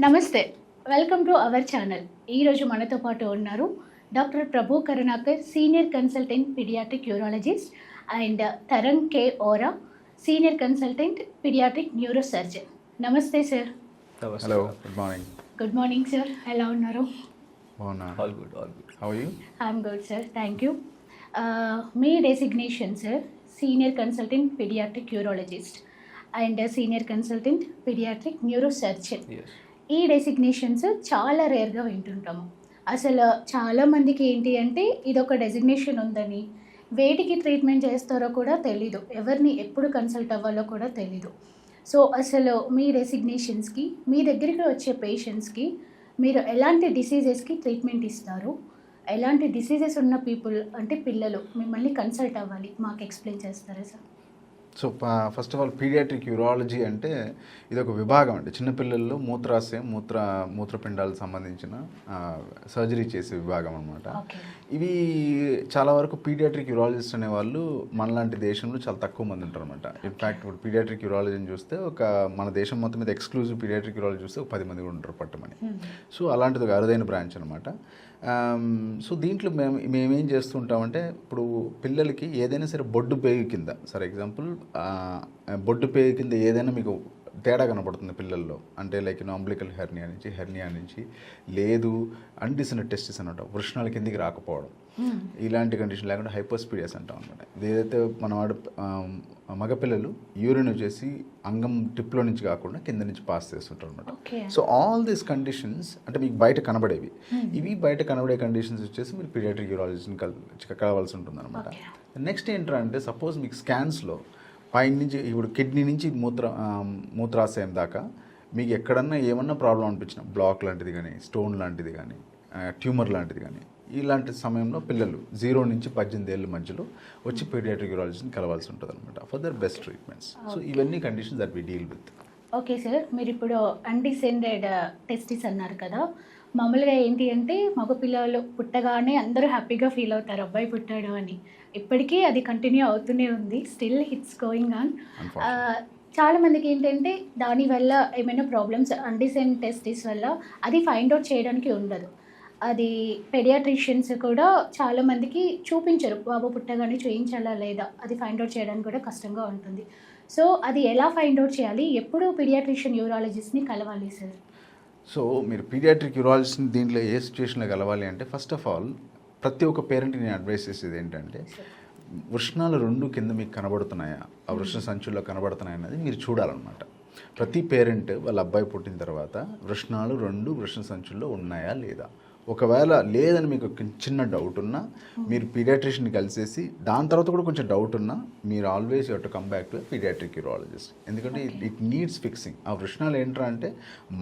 నమస్తే. Welcome to our channel. ఈరోజు మనతో పాటు ఉన్నారు doctor Prabhu Karunakar, senior consultant paediatric urologist, and Tarang K Ora, senior consultant paediatric neuro surgeon. నమస్తే sir. Hello, good morning. Good morning sir. ఎలా ఉన్నారు? బాగున్నా. All good. How are you? I'm good sir, thank you. మీ designation sir senior consultant paediatric urologist and senior consultant paediatric neuro surgeon. Yes. ఈ designations చాలా రేర్గా వింటుంటాము. అసలు చాలామందికి ఏంటి అంటే ఇదొక డెసిగ్నేషన్ ఉందని, వేటికి ట్రీట్మెంట్ చేస్తారో కూడా తెలీదు, ఎవరిని ఎప్పుడు కన్సల్ట్ అవ్వాలో కూడా తెలీదు. సో అసలు మీ డెసిగ్నేషన్స్కి, మీ దగ్గరికి వచ్చే పేషెంట్స్కి మీరు ఎలాంటి డిసీజెస్కి ట్రీట్మెంట్ ఇస్తారు, ఎలాంటి డిసీజెస్ ఉన్న పీపుల్ అంటే పిల్లలు మిమ్మల్ని కన్సల్ట్ అవ్వాలి, మాకు ఎక్స్ప్లెయిన్ చేస్తారా sir? So first of all paediatric urology అంటే ఇది ఒక విభాగం అండి. చిన్నపిల్లల్లో మూత్రాశయం, మూత్రపిండాలకు సంబంధించిన సర్జరీ చేసే విభాగం అనమాట. ఓకే. ఇవి చాలా వరకు పీడియాట్రిక్ యూరాలజిస్ట్ అనే వాళ్ళు మనలాంటి దేశంలో చాలా తక్కువ మంది ఉంటారు అనమాట. ఇన్ఫ్యాక్ట్ ఇప్పుడు పీడియాట్రిక్ యూరాలజీని చూస్తే మన దేశం మొత్తం మీద ఎక్స్క్లూజివ్ పీడియాట్రిక్ యూరాలజీ చూస్తే ఒక 10 మంది కూడా ఉంటారు పట్టమని. సో అలాంటిది ఒక అరుదైన బ్రాంచ్ అనమాట. సో దీంట్లో మేమేం చేస్తుంటామంటే, ఇప్పుడు పిల్లలకి ఏదైనా సరే బొడ్డు పేగు కింద, ఫర్ ఎగ్జాంపుల్ బొడ్డు పేగు కింద ఏదైనా మీకు తేడా కనపడుతుంది పిల్లల్లో, అంటే లైక్ అంబ్లికల్ హెర్నియా నుంచి లేదు అన్డిసెంట్ టెస్టిస్ అనమాట, వృషణాల కిందికి రాకపోవడం, ఇలాంటి కండిషన్ లేకుండా హైపోస్పీడియస్ అంటాం అనమాట. ఏదైతే మనవాడు మగపిల్లలు యూరిన్ వచ్చేసి అంగం టిప్లో నుంచి కాకుండా కింద నుంచి పాస్ చేస్తుంటారు అనమాట. సో ఆల్ దీస్ కండిషన్స్ అంటే మీకు బయట కనబడేవి, ఇవి బయట కనబడే కండిషన్స్ వచ్చేసి మీరు పీడియాట్రిక్ యూరాలజిస్ట్ని కలవాల్సి ఉంటుంది అనమాట. నెక్స్ట్ ఏంటంటే, సపోజ్ మీకు స్కాన్స్లో పైన నుంచి ఇప్పుడు కిడ్నీ నుంచి మూత్రాశయం దాకా మీకు ఎక్కడన్నా ఏమన్నా ప్రాబ్లం అనిపించిన, బ్లాక్ లాంటిది కానీ, స్టోన్ లాంటిది కానీ, ట్యూమర్ లాంటిది కానీ, ఇలాంటి సమయంలో పిల్లలు 0 నుంచి 18 ఏళ్ళ మధ్యలో వచ్చి పీడియాట్రిక్ యూరాలజిస్ట్ని కలవాల్సి ఉంటుంది అనమాట for their best treatments. So ఇవన్నీ conditions that we deal with. Okay sir, మీరు ఇప్పుడు అన్డిసెండెడ్ టెస్టిస్ అన్నారు కదా. మామూలుగా ఏంటి అంటే మగపిల్లలు పుట్టగానే అందరూ హ్యాపీగా ఫీల్ అవుతారు, అబ్బాయి పుట్టాడు అని. ఇప్పటికీ అది కంటిన్యూ అవుతూనే ఉంది, స్టిల్ ఇట్స్ గోయింగ్ ఆన్. చాలామందికి ఏంటంటే దానివల్ల ఏమైనా ప్రాబ్లమ్స్ అన్డిసెండ్ టెస్టిస్ వల్ల అది ఫైండ్ అవుట్ చేయడానికి ఉండదు. అది పెడియాట్రిషియన్స్ కూడా చాలామందికి చూపించరు, బాబు పుట్టగానే చూయించాలా లేదా, అది ఫైండ్ అవుట్ చేయడానికి కూడా కష్టంగా ఉంటుంది. సో అది ఎలా ఫైండ్ అవుట్ చేయాలి, ఎప్పుడు పీడియాట్రిషియన్ యూరాలజిస్ట్ని కలవాలి సార్? సో మీరు పీడియాట్రిక్ యూరాలజిస్ట్ని దీంట్లో ఏ సిచ్యువేషన్లో కలవాలి అంటే, ఫస్ట్ ఆఫ్ ఆల్ ప్రతి ఒక్క పేరెంట్కి నేను అడ్వైస్ చేసేది ఏంటంటే, వృషణాలు 2 కింద మీకు కనబడుతున్నాయా, ఆ వృషణ సంచుల్లో కనబడుతున్నాయా అన్నది మీరు చూడాలన్నమాట. ప్రతి పేరెంట్ వాళ్ళ అబ్బాయి పుట్టిన తర్వాత వృషణాలు 2 వృషణ సంచుల్లో ఉన్నాయా లేదా, ఒకవేళ లేదని మీకు చిన్న డౌట్ ఉన్నా మీరు పీడియాట్రిషియన్ని కలిసేసి, దాని తర్వాత కూడా కొంచెం డౌట్ ఉన్నా మీరు always you to come back to paediatric urologist. ఎందుకంటే ఇట్ నీడ్స్ ఫిక్సింగ్. ఆ వృషణాలు ఏంట్రా అంటే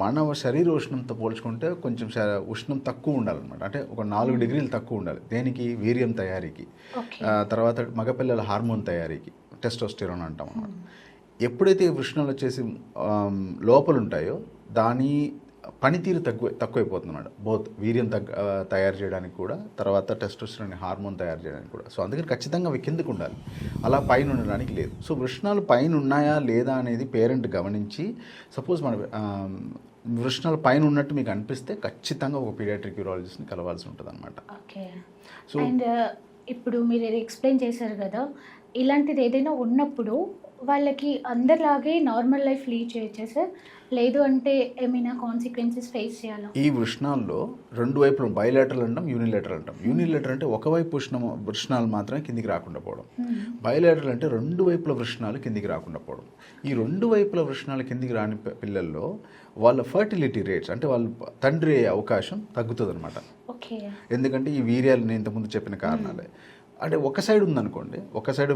మన శరీర ఉష్ణంతో పోల్చుకుంటే కొంచెం ఉష్ణం తక్కువ ఉండాలన్నమాట. అంటే ఒక 4 డిగ్రీలు తక్కువ ఉండాలి. దేనికి? వీర్యం తయారీకి, తర్వాత మగపిల్లల హార్మోన్ తయారీకి, టెస్టోస్టెరాన్ అంటాం అన్నమాట. ఎప్పుడైతే వృషణాలు వచ్చేసి లోపల ఉంటాయో దాని పనితీరు తక్కువైపోతుంది అన్నమాట. బోత్ వీర్యం తయారు చేయడానికి కూడా, తర్వాత టెస్టోస్టెరాన్ హార్మోన్ తయారు చేయడానికి కూడా. సో అందుకని ఖచ్చితంగా అవి కిందకు ఉండాలి, అలా పైన ఉండడానికి లేదు. సో వృషణాలు పైన ఉన్నాయా లేదా అనేది పేరెంట్ గమనించి, సపోజ్ మన వృషణాలు పైన ఉన్నట్టు మీకు అనిపిస్తే ఖచ్చితంగా ఒక పీడియాట్రిక్ యూరాలజిస్ట్ని కలవాల్సి ఉంటుంది అనమాట. ఓకే. సో అండ్ ఇప్పుడు మీరు ఎక్స్ప్లెయిన్ చేశారు కదా, ఇలాంటిది ఏదైనా ఉన్నప్పుడు వాళ్ళకి అందరిలాగే నార్మల్ లైఫ్ లీడ్ చేయొచ్చా సార్, లేదు అంటే ఏమైనా కాన్సిక్వెన్సెస్ ఫేస్ చేయాలా? ఈ వృషణాల్లో 2 వైపులు బైలేటరల్ అంటాం, యూనిలేటరల్ అంటాం. యూనిలేటరల్ అంటే ఒకవైపు వృషణాలు మాత్రమే కిందికి రాకుండా పోవడం. బైలేటరల్ అంటే 2 వైపుల వృషణాలు కిందికి రాకుండా పోవడం. ఈ 2 వైపుల వృషణాలు కిందికి రాని పిల్లల్లో వాళ్ళ ఫర్టిలిటీ రేట్స్, అంటే వాళ్ళు తండ్రి అయ్యే అవకాశం తగ్గుతుంది అనమాట. ఓకే. ఎందుకంటే ఈ వీర్యాలు నేను ఇంతకుముందు చెప్పిన కారణాలే. అంటే ఒక సైడ్ ఉందనుకోండి, ఒక సైడ్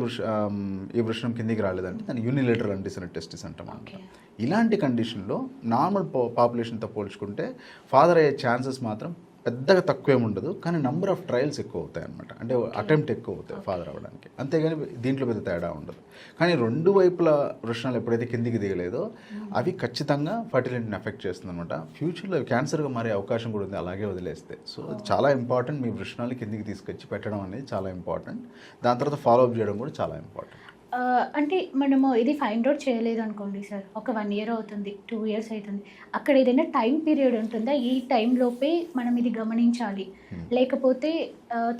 ఈ వృషణం కిందికి రాలేదంటే దాన్ని యూనిలేటరల్ అన్డిసెంట్ టెస్టిస్ అంటాం అనమాట. ఇలాంటి కండిషన్లో నార్మల్ పాపులేషన్తో పోల్చుకుంటే ఫాదర్ అయ్యే ఛాన్సెస్ మాత్రం పెద్దగా తక్కువేమి ఉండదు, కానీ నెంబర్ ఆఫ్ ట్రయల్స్ ఎక్కువ అవుతాయి అనమాట. అంటే అటెంప్ట్ ఎక్కువ అవుతాయి ఫాదర్ అవ్వడానికి, అంతేగాని దీంట్లో పెద్ద తేడా ఉండదు. కానీ 2 వైపుల వృషణాలు ఎప్పుడైతే కిందికి దిగలేదో అవి ఖచ్చితంగా ఫర్టిలిటీని ఎఫెక్ట్ చేస్తుంది అనమాట. ఫ్యూచర్లో క్యాన్సర్గా మారే అవకాశం కూడా ఉంది అలాగే వదిలేస్తే. సో అది చాలా ఇంపార్టెంట్. మీ వృషణాలు కిందికి తీసుకొచ్చి పెట్టడం అనేది చాలా ఇంపార్టెంట్. దాని తర్వాత ఫాలో అప్ చేయడం కూడా చాలా ఇంపార్టెంట్. అంటే మనము ఇది ఫైండ్ అవుట్ చేయలేదు అనుకోండి సార్. ఒక 1 ఇయర్ అవుతుంది, 2 ఇయర్స్ అయితుంది. అక్కడ ఏదైనా టైం పీరియడ్ ఉంటుందా? ఈ టైంలోపే మనం ఇది గమనించాలి. లేకపోతే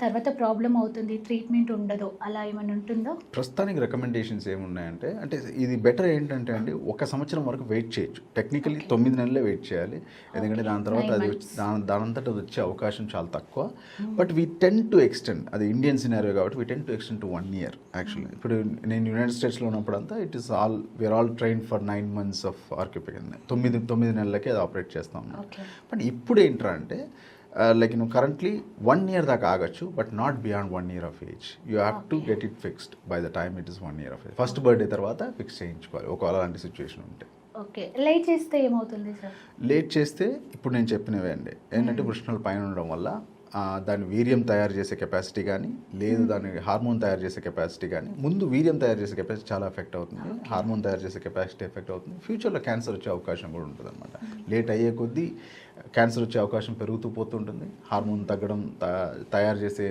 తర్వాత ప్రాబ్లమ్ అవుతుంది, ట్రీట్మెంట్ ఉండదు. అలా ఏమైనా ఉంటుందా? ప్రస్తుతానికి రికమెండేషన్స్ ఏమున్నాయంటే, అంటే ఇది బెటర్ ఏంటంటే అండి, 1 సంవత్సరం వరకు వెయిట్ చేయొచ్చు. టెక్నికల్లీ 9 నెలలే వెయిట్ చేయాలి. ఎందుకంటే దాని తర్వాత 9 అది months. దానంతట అది వచ్చే అవకాశం చాలా తక్కువ. But we tend to extend, అది ఇండియన్ సినారియో కాబట్టి we tend to extend to 1 year actually. ఇప్పుడు నేను యునైటెడ్ స్టేట్స్లో ఉన్నప్పుడంతా it is we're all trained for 9 months of ఆర్కియోపెడిక్. 9 నెలలకి అది ఆపరేట్ చేస్తాం. ఓకే. బట్ ఇప్పుడు ఏంట్రా అంటే, లైక్ కరెంట్లీ 1 ఇయర్ దాకా ఆగచ్చు, but not beyond 1 year of age. You have to get it fixed by the time it is 1 year of age. First birthday తర్వాత ఫిక్స్ చేయించుకోవాలి ఒకవేళ అలాంటి సిచ్యువేషన్ ఉంటే. ఓకే. లేట్ చేస్తే ఏమవుతుంది సార్? లేట్ చేస్తే ఇప్పుడు నేను చెప్పినవే అండి, ఏంటంటే వృషణాలు పైన ఉండడం వల్ల దాని వీర్యం తయారు చేసే కెపాసిటీ కానీ, లేదు దాని హార్మోన్ తయారు చేసే కెపాసిటీ కానీ, ముందు వీర్యం తయారు చేసే కెపాసిటీ చాలా ఎఫెక్ట్ అవుతుంది, హార్మోన్ తయారు చేసే కెపాసిటీ ఎఫెక్ట్ అవుతుంది. ఫ్యూచర్లో క్యాన్సర్ వచ్చే అవకాశం కూడా ఉంటుంది అనమాట. లేట్ అయ్యే కొద్దీ క్యాన్సర్ వచ్చే అవకాశం పెరుగుతూ పోతుంటుంది, హార్మోన్ తగ్గడం, తయారు చేసే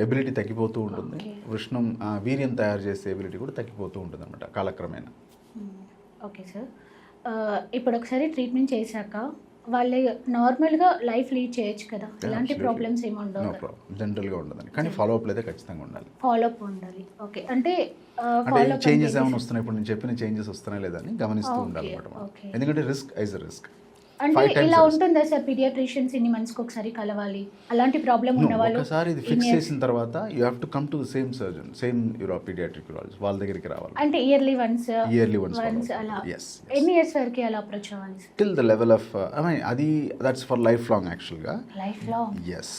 ఎబిలిటీ తగ్గిపోతూ ఉంటుంది, వృషణం వీర్యం తయారు చేసే ఎబిలిటీ కూడా తగ్గిపోతూ ఉంటుంది అనమాట కాలక్రమేణా. Okay sir. ఇప్పుడు ఒకసారి ట్రీట్మెంట్ చేశాక వాళ్ళు నార్మల్గా లైఫ్ లీడ్ చేయొచ్చు కదా? ఎలాంటి ప్రాబ్లమ్స్ ఏమి నో ఉండవు? ప్రాబ్లం, జనరల్గా ఉండదండి. కానీ ఫాలోఅప్లు అయితే ఖచ్చితంగా ఉండాలి. ఫాలోఅప్ ఉండాలి. ఓకే. అంటే అంటే చేంజెస్ ఏమైనా వస్తున్నాయి, ఇప్పుడు నేను చెప్పిన చేంజెస్ వస్తున్నాయి లేదా అని గమనిస్తూ ఉండాలి అనమాట. ఓకే. ఎందుకంటే రిస్క్ ఐజ్ రిస్క్. అంటే ఇలా ఉంటుందా సార్, పీడియాట్రిషియన్స్ ఇన్ని మంత్స్కి ఒకసారి కలవాలి, అలాంటి ప్రాబ్లం ఉన్న వాళ్ళు ఒకసారి ఇది ఫిక్స్ చేసిన తర్వాత you have to come to the same surgeon, same paediatric urologist వాళ్ళ దగ్గరికి రావాలి. అంటే ఇయర్లీ వన్స్ అలా ఎస్ ఎన్ని ఇయర్స్ వరకు అలా అప్రోచ్ అవ్వాలి sir? Till the level of I mean అది దట్స్ ఫర్ లైఫ్ లాంగ్ యాక్చువల్గా. Life long? ఎస్.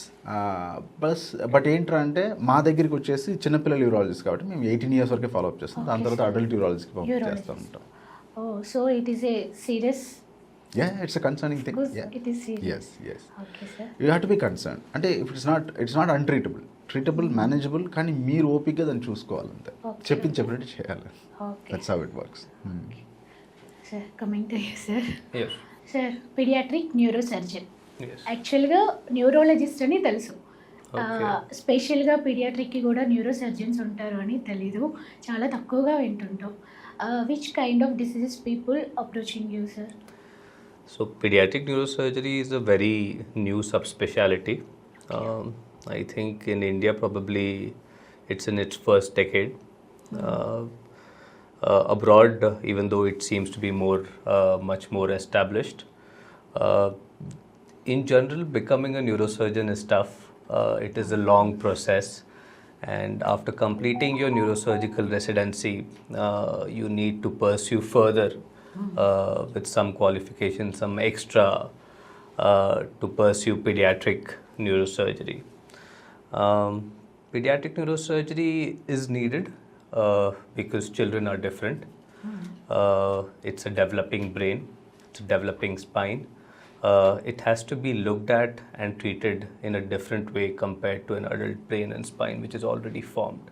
బట్ ఏంట్రా అంటే మా దగ్గరికి వచ్చేసి చిన్నపిల్లల యూరాలజిస్ట్ కాబట్టి మేము 18 years వరకే ఫాలోఅప్ చేస్తాం. దాని తర్వాత అడల్ట్ యూరాలజిస్ట్కి పంపించేస్తూ ఉంటాం. Oh, so it is a serious. Yeah, it's a concerning thing. Yeah. It is serious. Yes. Okay, sir. You have to be concerned. అంటే it's not untreatable. Treatable, manageable, కానీ మీరు ఓపికగా దాన్ని చూసుకోవాలంతే. చెప్పినట్టు చేయాలి. Okay. That's how it works. Sir, coming to you, sir. Yes. Sir, pediatric neurosurgeon. Yes. యాక్చువల్గా neurologist అని తెలుసు, Okay. స్పెషల్గా పీడియాట్రిక్కి కూడా న్యూరో సర్జన్స్ ఉంటారు అని తెలీదు, చాలా తక్కువగా వింటుంటాం. Which kind of diseases people approaching you sir? So, pediatric neurosurgery is a very new subspecialty. I think in India, probably it's in its first decade. Abroad, even though it seems to be much more established. In general, becoming a neurosurgeon is tough. It is a long process. And after completing your neurosurgical residency, you need to pursue further with some qualification, some extra to pursue pediatric neurosurgery. Pediatric neurosurgery is needed because children are different. It's a developing brain, it's a developing spine. It has to be looked at and treated in a different way compared to an adult brain and spine, which is already formed.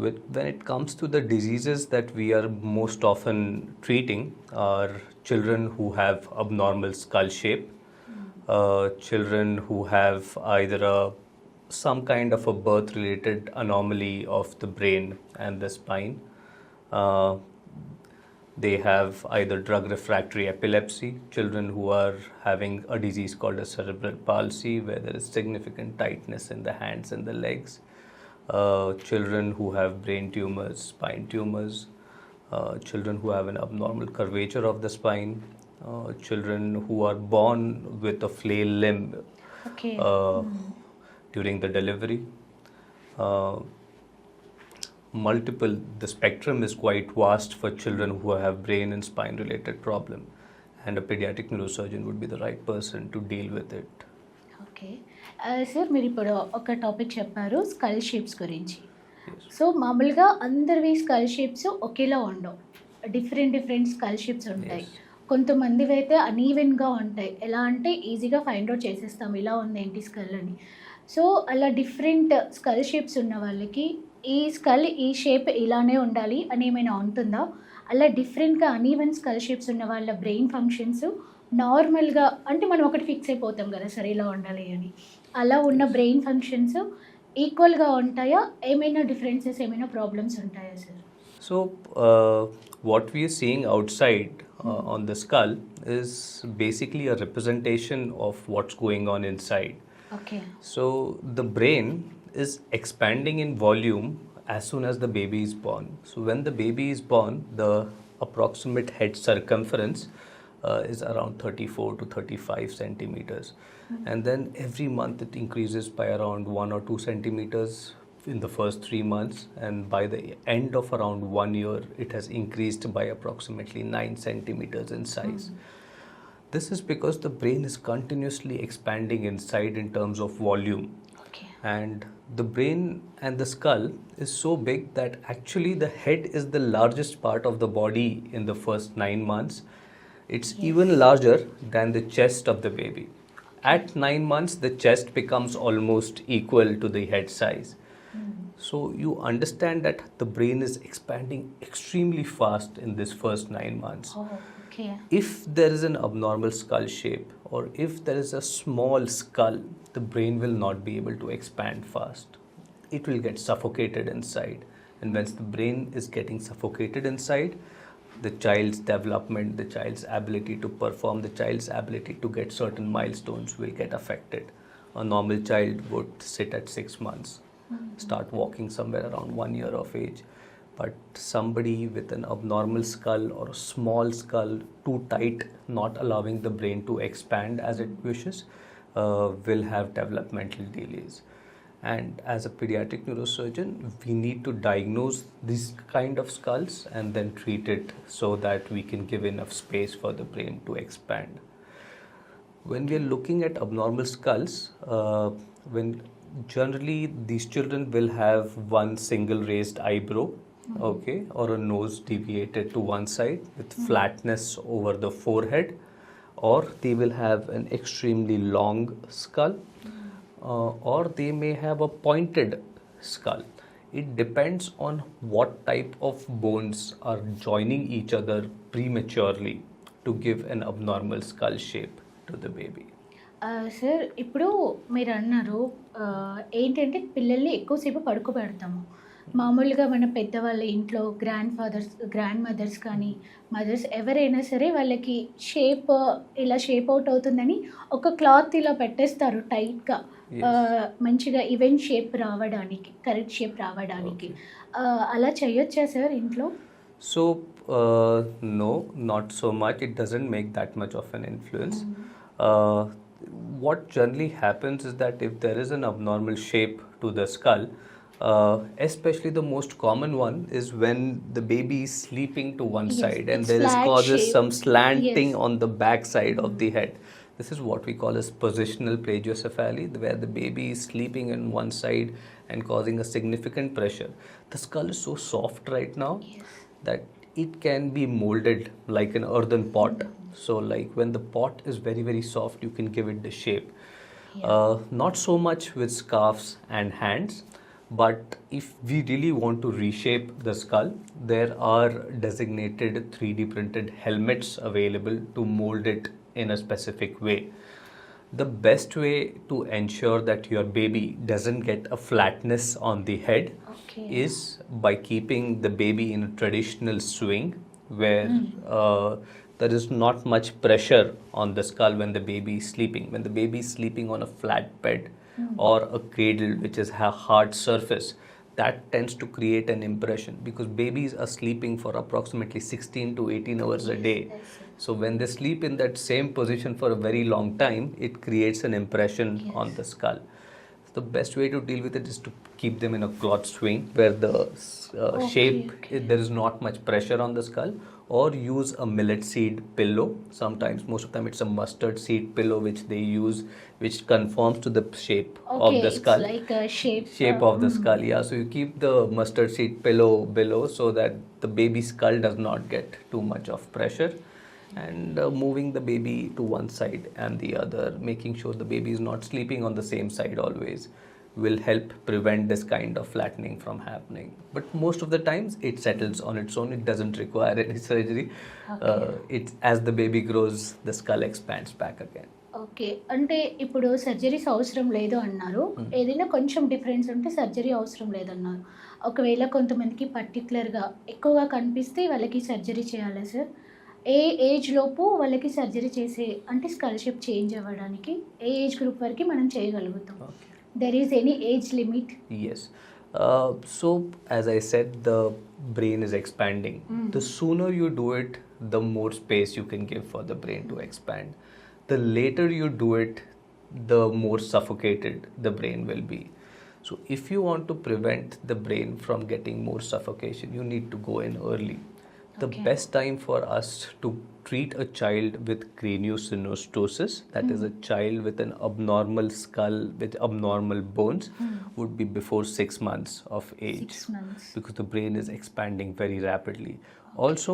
When it comes to the diseases that we are most often treating are children who have abnormal skull shape, children who have either some kind of a birth-related anomaly of the brain and the spine. They have either drug-refractory epilepsy, children who are having a disease called a cerebral palsy, where there is significant tightness in the hands and the legs. Children who have brain tumors, spine tumors, children who have an abnormal curvature of the spine, children who are born with a flail limb Okay. during the delivery. The spectrum is quite vast for children who have brain and spine related problem, and a pediatric neurosurgeon would be the right person to deal with it. Okay sir, మీరు ఇప్పుడు ఒక topic చెప్పారు skull shapes గురించి. So మామూలుగా అందరివి skull shapes ఒకేలా ఉండవు, different skull shapes ఉంటాయి. కొంతమందివి అయితే అనీవెన్గా ఉంటాయి. ఎలా అంటే ఈజీగా ఫైండ్ అవుట్ చేసేస్తాం ఇలా ఉంది ఏంటి స్కల్ అని. సో అలా డిఫరెంట్ స్కల్ షేప్స్ ఉన్న వాళ్ళకి ఈ స్కల్ ఈ షేప్ ఇలానే ఉండాలి అని ఏమైనా ఉంటుందా? అలా డిఫరెంట్గా అనీవెన్ స్కల్ షేప్స్ ఉన్న వాళ్ళ బ్రెయిన్ ఫంక్షన్స్ నార్మల్గా, అంటే మనం ఒకటి ఫిక్స్ అయిపోతాం కదా సరే ఇలా ఉండాలి అని, అలా ఉన్న బ్రెయిన్ ఫంక్షన్స్ ఈక్వల్గా ఉంటాయా? ఏమైనా డిఫరెన్సెస్, ఏమైనా ప్రాబ్లమ్స్ ఉంటాయా sir? So, what we are seeing outside on the skull is basically a representation of what's going on inside. Okay. So, the brain is expanding in volume as soon as the baby is born. So, when the baby is born, the approximate head circumference is around 34 to 35 centimeters. And then every month it increases by around 1 or 2 centimeters in the first 3 months, and by the end of around 1 year it has increased by approximately 9 centimeters in size. This is because the brain is continuously expanding inside in terms of volume, okay. and the brain and the skull is so big that actually the head is the largest part of the body in the first 9 months. It's even larger than the chest of the baby. At 9 months, the chest becomes almost equal to the head size. So you understand that the brain is expanding extremely fast in this first 9 months. Okay. If there is an abnormal skull shape, or if there is a small skull, the brain will not be able to expand fast. It will get suffocated inside. And once the brain is getting suffocated inside, the child's development, the child's ability to perform, the child's ability to get certain milestones will get affected. A normal child would sit at 6 months, start walking somewhere around 1 year of age. But somebody with an abnormal skull or a small skull, too tight, not allowing the brain to expand as it wishes, will have developmental delays. And as a pediatric neurosurgeon, we need to diagnose this kind of skulls and then treat it so that we can give enough space for the brain to expand. When we are looking at abnormal skulls, when generally these children will have one single raised eyebrow, okay, or a nose deviated to one side with flatness over the forehead, or they will have an extremely long skull, or they may have a pointed skull. It depends on what type of bones are joining each other prematurely to give an abnormal skull shape to the baby. Sir, ఇప్పుడు మీరు అన్నారు ఏంటంటే పిల్లల్ని ఎక్కువసేపు పడుకోబెడతాము. మామూలుగా మన పెద్దవాళ్ళ ఇంట్లో గ్రాండ్ మదర్స్ కానీ మదర్స్ ఎవరైనా సరే వాళ్ళకి ఇలా షేప్ అవుట్ అవుతుందని ఒక క్లాత్ ఇలా పెట్టేస్తారు టైట్గా, మంచిగా ఈవెన్ షేప్ రావడానికి, కరెక్ట్ షేప్ రావడానికి. అలా చేయొచ్చా సార్ ఇంట్లో? So, no, not so much. It doesn't make that much of an influence. What generally happens is that if there is an abnormal shape to the skull, especially the most common one is when the baby is sleeping to one Yes, side and it's there is flat causes shape. some slanting Yes. on the back side of the head. This is what we call as positional plagiocephaly, where the baby is sleeping in one side and causing a significant pressure. The skull is so soft right now that it can be molded like an earthen pot. So like when the pot is very very soft, you can give it the shape. Not so much with scarves and hands, but if we really want to reshape the skull, there are designated 3D printed helmets available to mold it in a specific way. The best way to ensure that your baby doesn't get a flatness on the head is by keeping the baby in a traditional swing where there is not much pressure on the skull when the baby is sleeping. When the baby is sleeping on a flat bed or a cradle which is a hard surface, that tends to create an impression because babies are sleeping for approximately 16 to 18 hours a day. So when they sleep in that same position for a very long time, it creates an impression on the skull. The best way to deal with it is to keep them in a cloth swing where the there is not much pressure on the skull, or use a millet seed pillow. Sometimes, most of the time, it's a mustard seed pillow which they use, which conforms to the shape of the skull. It's like a Shape of the skull, yeah. So you keep the mustard seed pillow below so that the baby skull does not get too much of pressure, and moving the baby to one side and the other, making sure the baby is not sleeping on the same side always, will help prevent this kind of flattening from happening. But most of the times it settles on its own. It doesn't require any surgery. It's as the baby grows, the skull expands back again. Okay. అంటే ఇప్పుడు surgeries అవసరం లేదు అన్నారు. ఏదైనా కొంచెం difference ఉంటే surgery అవసరం లేదన్నారు. ఒకవేళ కొంతమందికి పర్టిక్యులర్‌గా ఎక్కువగా కనిపిస్తే వాళ్ళకి సర్జరీ చేయాలా సార్? ఏ ఏజ్ లోపు వాళ్ళకి సర్జరీ చేసే అంటే స్కల్ షేప్ చేంజ్ అవ్వడానికి ఏ ఏజ్ గ్రూప్ వరకి మనం చేయగలుగుతాం? Okay. There is any age limit? Yes. So, as I said, the brain is expanding. The sooner you do it, the more space you can give for the brain to expand. The later you do it, the more suffocated the brain will be. So, if you want to prevent the brain from getting more suffocation, you need to go in early. The Okay. best time for us to treat a child with craniosynostosis, that is a child with an abnormal skull with abnormal bones, would be before 6 months of age. 6 months. Because the brain is expanding very rapidly. Also,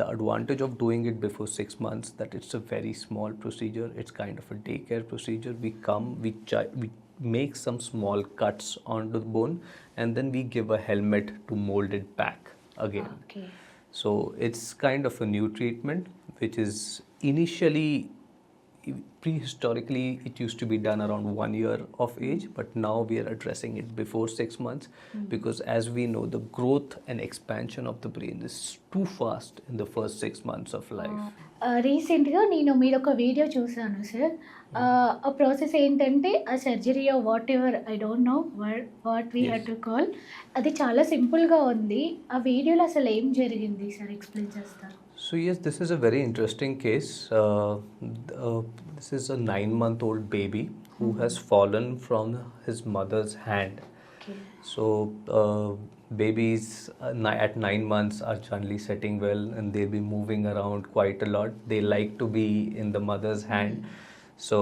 the advantage of doing it before 6 months, that it's a very small procedure. It's kind of a daycare procedure. We make some small cuts onto the bone, and then we give a helmet to mold it back again. Okay. So it's kind of a new treatment, which is initially, prehistorically, it used to be done around 1 year of age, but now we are addressing it before 6 months because, as we know, the growth and expansion of the brain is too fast in the first 6 months of life. రీసెంట్‌గా నేను మీదొక video చూసాను sir. ఆ process ఏంటంటే ఆ సర్జరీయో whatever I don't know what we have to call అది చాలా సింపుల్‌గా ఉంది. ఆ వీడియోలో అసలు ఏం జరిగింది సార్ ఎక్స్‌ప్లెయిన్ చేస్తారా? So yes, this is a very interesting case. This is a 9-month-old baby who has fallen from his mother's hand. Okay. So babies at 9 months are generally sitting well and they'll be moving around quite a lot. They like to be in the mother's hand. So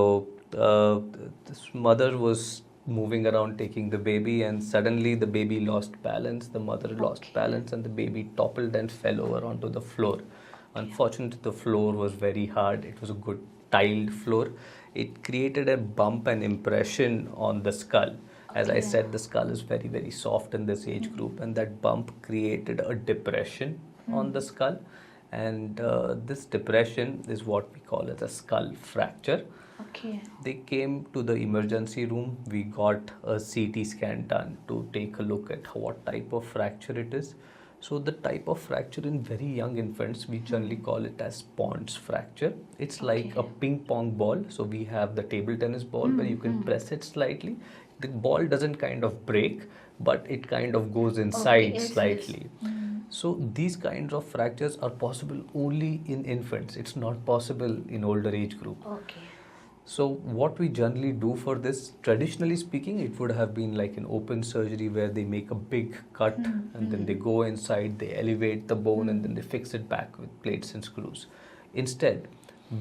this mother was moving around taking the baby, and suddenly the baby lost balance. The mother lost balance and the baby toppled and fell over onto the floor. Unfortunately, the floor was very hard. It was a good tiled floor. It created a bump and impression on the skull. As I said, the skull is very, very soft in this age group, and that bump created a depression on the skull. And this depression is what we call as a skull fracture. Okay. They came to the emergency room. We got a CT scan done to take a look at what type of fracture it is. So the type of fracture in very young infants, we generally call it as Pond's fracture. It's like a ping pong ball. So we have the table tennis ball where you can press it slightly. The ball doesn't kind of break, but it kind of goes inside yes, yes. slightly. So these kinds of fractures are possible only in infants. It's not possible in older age group. Okay. So what we generally do for this, traditionally speaking, it would have been like an open surgery where they make a big cut and then they go inside, they elevate the bone and then they fix it back with plates and screws. Instead,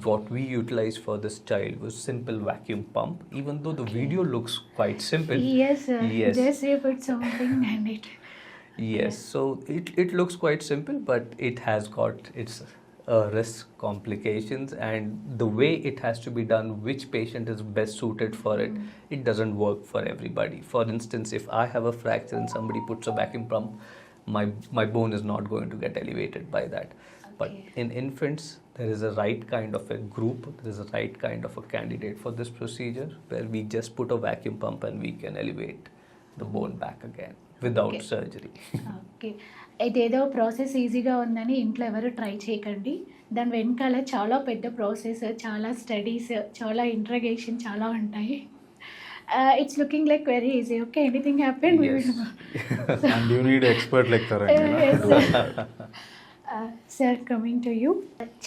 what we utilized for this child was simple vacuum pump. Even though the video looks quite simple, Yes sir. Yes. Just you put something and it. yes, so it looks quite simple, but it has got its risk complications, and the way it has to be done, which patient is best suited for it, it doesn't work for everybody. For instance, if I have a fracture and somebody puts a vacuum pump, my bone is not going to get elevated by that. But in infants, there is a right kind of a group, there is a right kind of a candidate for this procedure where we just put a vacuum pump and we can elevate the bone back again without Okay. surgery. Okay. ఇదేదో process ఈజీగా ఉందని ఇంట్లో ఎవరు try చేయకండి. దాని వెనకాల చాలా పెద్ద ప్రాసెస్, చాలా స్టడీస్, చాలా ఇంట్రగేషన్ చాలా ఉంటాయి. It's looking like very easy. Okay, anything happen we Yes. Will. And you need expert lecture. Sir coming to you,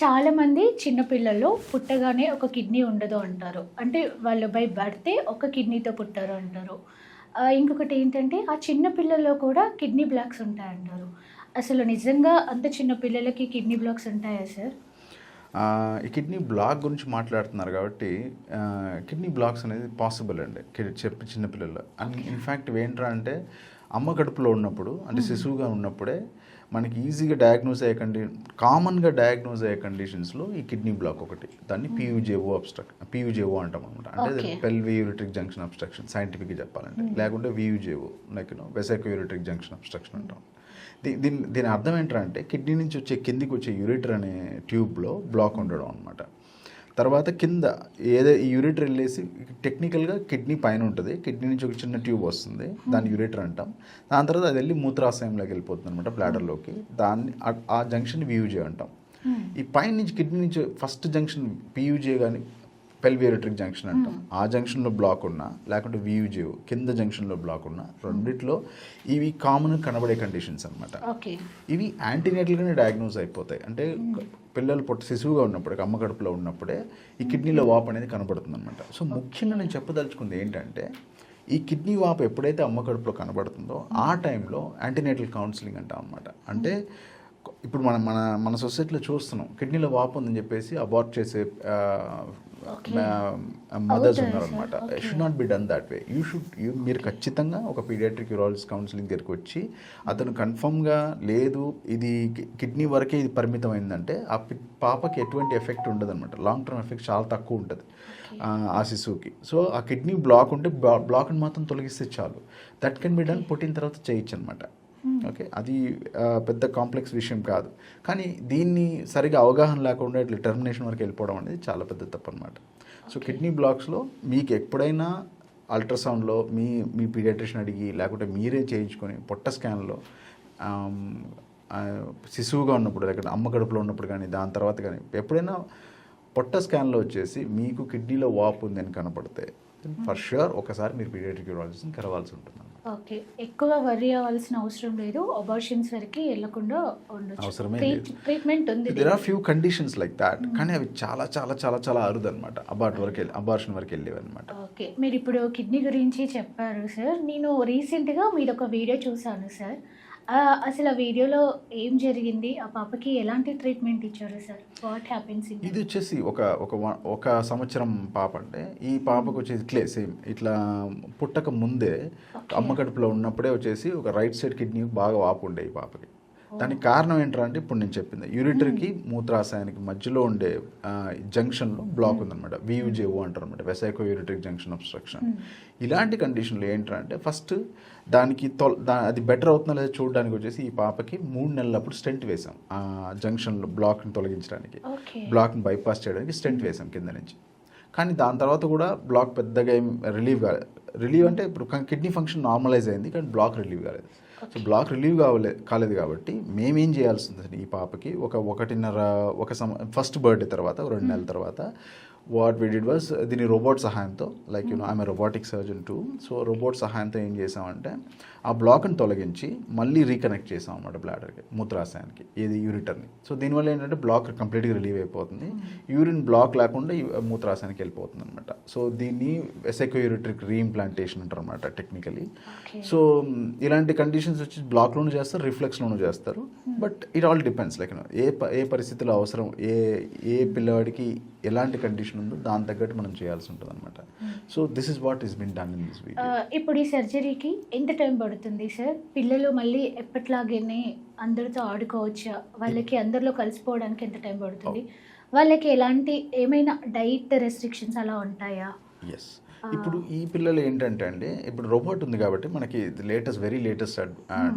చాలామంది చిన్నపిల్లల్లో పుట్టగానే ఒక కిడ్నీ ఉండదు అంటారు. అంటే వాళ్ళు బై బర్తే ఒక కిడ్నీతో పుట్టారు అంటారు. ఇంకొకటి ఏంటంటే ఆ చిన్న పిల్లల్లో కూడా కిడ్నీ బ్లాక్స్ ఉంటాయంటారు. అసలు నిజంగా అంత చిన్న పిల్లలకి కిడ్నీ బ్లాక్స్ ఉంటాయా సార్? ఈ కిడ్నీ బ్లాక్ గురించి మాట్లాడుతున్నారు కాబట్టి కిడ్నీ బ్లాక్స్ అనేది పాసిబుల్ అండి చిన్నపిల్లల్లో. అండ్ ఇన్ఫ్యాక్ట్ ఏంట్రా అంటే అమ్మ కడుపులో ఉన్నప్పుడు అంటే శిశువుగా ఉన్నప్పుడే మనకి ఈజీగా డయాగ్నోస్ అయ్యే కామన్గా డయాగ్నోస్ అయ్యే కండిషన్స్లో ఈ కిడ్నీ బ్లాక్ ఒకటి. దాన్ని పియుజేఓ అంటాం అనమాట. అంటే పెల్వి యూరిట్రిక్ జంక్షన్ అబ్స్ట్రక్షన్ సైంటిఫిక్గా చెప్పాలంటే, లేకుంటే వియుజేఓ లైక్ వెసైకో యూరిట్రిక్ జంక్షన్ అబ్స్ట్రక్షన్ అంటాం. దీని అర్థం ఏంటంటే కిడ్నీ నుంచి వచ్చే కిందికి వచ్చే యూరిటర్ అనే ట్యూబ్లో బ్లాక్ ఉండడం అనమాట. తర్వాత కింద ఏదో ఈ యూరిటర్ వెళ్ళేసి టెక్నికల్గా కిడ్నీ పైన ఉంటుంది, కిడ్నీ నుంచి ఒక చిన్న ట్యూబ్ వస్తుంది, దాన్ని యూరిటర్ అంటాం. దాని తర్వాత అది వెళ్ళి మూత్రాశయంలోకి వెళ్ళిపోతుంది అనమాట, బ్లాడర్లోకి. దాన్ని ఆ జంక్షన్ వియూజే అంటాం. ఈ పైన నుంచి కిడ్నీ నుంచి ఫస్ట్ జంక్షన్ పియూజే కానీ పెల్వియోరిట్రిక్ జంక్షన్ అంటాం. ఆ జంక్షన్లో బ్లాక్ ఉన్నా, లేకుంటే వియూజే కింద జంక్షన్లో బ్లాక్ ఉన్నా, రెండిట్లో ఇవి కామన్ కనబడే కండిషన్స్ అనమాట. ఇవి యాంటీనేటల్గానే డయాగ్నోజ్ అయిపోతాయి. అంటే పిల్లలు శిశువుగా ఉన్నప్పుడే, అమ్మ కడుపులో ఉన్నప్పుడే ఈ కిడ్నీలో వాపు అనేది కనబడుతుంది అనమాట. సో ముఖ్యంగా నేను చెప్పదలుచుకుంది ఏంటంటే, ఈ కిడ్నీ వాపు ఎప్పుడైతే అమ్మ కడుపులో కనబడుతుందో ఆ టైంలో యాంటీనేటల్ కౌన్సిలింగ్ అంటాం అనమాట. అంటే ఇప్పుడు మన సొసైటీలో చూస్తున్నాం, కిడ్నీలో వాపు ఉందని చెప్పేసి అబార్ట్ చేసే మదర్స్ ఉన్నారనమాట. Should not be done that way. మీరు ఖచ్చితంగా ఒక పీడియాట్రిక్ యూరాలజిస్ట్ కౌన్సిలింగ్ దగ్గరికి వచ్చి అతను కన్ఫర్మ్గా లేదు ఇది కిడ్నీ వరకే ఇది పరిమితం అయిందంటే ఆ పాపకి ఎటువంటి ఎఫెక్ట్ ఉండదు అనమాట. లాంగ్ టర్మ్ ఎఫెక్ట్ చాలా తక్కువ ఉంటుంది ఆ శిశువుకి. సో ఆ కిడ్నీ బ్లాక్ ఉంటే బ్లాక్ని మాత్రం తొలగిస్తే చాలు. దట్ కెన్ బి డన్, పుట్టిన తర్వాత చేయొచ్చు అనమాట. ఓకే, అది పెద్ద కాంప్లెక్స్ విషయం కాదు. కానీ దీన్ని సరిగా అవగాహన లేకుండా ఇట్లా టెర్మినేషన్ వరకు వెళ్ళిపోవడం అనేది చాలా పెద్ద తప్పు అనమాట. సో కిడ్నీ బ్లాక్స్లో మీకు ఎప్పుడైనా అల్ట్రాసౌండ్లో మీ పీడియాట్రిషియన్ అడిగి, లేకుంటే మీరే చేయించుకొని పొట్ట స్కాన్లో శిశువుగా ఉన్నప్పుడు, లేకపోతే అమ్మ కడుపులో ఉన్నప్పుడు కానీ, దాని తర్వాత కానీ ఎప్పుడైనా పొట్ట స్కాన్లో వచ్చేసి మీకు కిడ్నీలో వాపు ఉందని కనపడితే ఫర్ ష్యూర్ ఒకసారి మీరు పీడియాట్రిక్ యూరాలజిస్ట్ని కలవాల్సి ఉంటుంది. ఓకే, ఎక్కువ వరి అవ్వాల్సిన అవసరం లేదు, అబార్షన్స్ వరకు వెళ్ళకుండా ఉండొచ్చు, అవసరమే లేదు, ట్రీట్మెంట్ ఉంది. There are few conditions like that, కానీ అవి చాలా చాలా చాలా చాలా అరుదు అనమాట. అబార్షన్ వరకు వెళ్ళేవి అనమాట. ఓకే, మీరు ఇప్పుడు కిడ్నీ గురించి చెప్పారు సార్. నేను రీసెంట్గా మీరు ఒక వీడియో చూసాను సార్. అసలు ఆ వీడియోలో ఏం జరిగింది, ఆ పాపకి ఎలాంటి ట్రీట్మెంట్ ఇచ్చారు సార్? What happens? ఇది వచ్చేసి ఒక సంవత్సరం పాప. అంటే ఈ పాపకు వచ్చేసి సేమ్ ఇట్లా పుట్టక ముందే అమ్మ కడుపులో ఉన్నప్పుడే వచ్చేసి ఒక రైట్ సైడ్ కిడ్నీ బాగా వాపు ఉండే ఈ పాపకి. దానికి కారణం ఏంటంటే అంటే ఇప్పుడు నేను చెప్పింది యూరిటర్కి మూత్రాశయానికి మధ్యలో ఉండే జంక్షన్లో బ్లాక్ ఉందన్నమాట. వియూజేఓ అంటారు అనమాట, వెసైకో యూరిటరిక్ జంక్షన్ అబ్స్ట్రక్షన్. ఇలాంటి కండిషన్లో ఏంటంటే ఫస్ట్ దానికి అది బెటర్ అవుతుందో లేదో చూడడానికి వచ్చేసి ఈ పాపకి 3 నెలలప్పుడు స్టెంట్ వేసాం. ఆ జంక్షన్లో బ్లాక్ని తొలగించడానికి, బ్లాక్ని బైపాస్ చేయడానికి స్టెంట్ వేసాం కింద నుంచి. కానీ దాని తర్వాత కూడా బ్లాక్ పెద్దగా ఏం రిలీవ్ అంటే ఇప్పుడు కిడ్నీ ఫంక్షన్ నార్మలైజ్ అయింది, కానీ బ్లాక్ రిలీవ్ కాలేదు. సో బ్లాక్ రిలీవ్ కాలేదు కాబట్టి మేమేం చేయాల్సి ఉంది ఈ పాపకి ఫస్ట్ బర్త్డే తర్వాత 2 నెలల తర్వాత వాట్ వి డిడ్ వాస్ దీని రోబోట్ సహాయంతో, like I'm a robotic surgeon two. So robot సహాయంతో ఏం చేసామంటే ఆ బ్లాక్ని తొలగించి మళ్ళీ రీకనెక్ట్ చేసాం అన్నమాట బ్లాడర్కి, మూత్రాశయానికి, ఏది యూరిటర్ని. సో దీనివల్ల ఏంటంటే బ్లాక్ కంప్లీట్గా రిలీవ్ అయిపోతుంది, యూరిన్ బ్లాక్ లేకుండా మూత్రాశయానికి వెళ్ళిపోతుంది అనమాట. సో దీన్ని వెసైకో యూరిటరిక్ రీఇంప్లాంటేషన్ అంటారు అనమాట టెక్నికలీ. సో ఇలాంటి కండిషన్స్ వచ్చి బ్లాక్లోనూ చేస్తారు, రిఫ్లెక్స్లోనూ చేస్తారు. But it all depends, like ఏ పరిస్థితిలో అవసరం, ఏ పిల్లవాడికి ఎలాంటి కండిషన్ ఉందో దాని తగ్గట్టు మనం చేయాల్సి ఉంటుంది అనమాట. So this is what is been done in this video. ఇప్పుడు ఈ సర్జరీకి ఎంత టైం పడుతుంది సార్? పిల్లలు మళ్ళీ ఎప్పట్లాగానే అందరితో ఆడుకోవచ్చా? వాళ్ళకి అందరిలో కలిసిపోవడానికి ఎంత టైం పడుతుంది? వాళ్ళకి ఎలాంటి ఏమైనా డైట్ రెస్ట్రిక్షన్స్ అలా ఉంటాయా? ఎస్, ఇప్పుడు ఈ పిల్లలు ఏంటంటే అండి, ఇప్పుడు రోబోట్ ఉంది కాబట్టి మనకి వెరీ లేటెస్ట్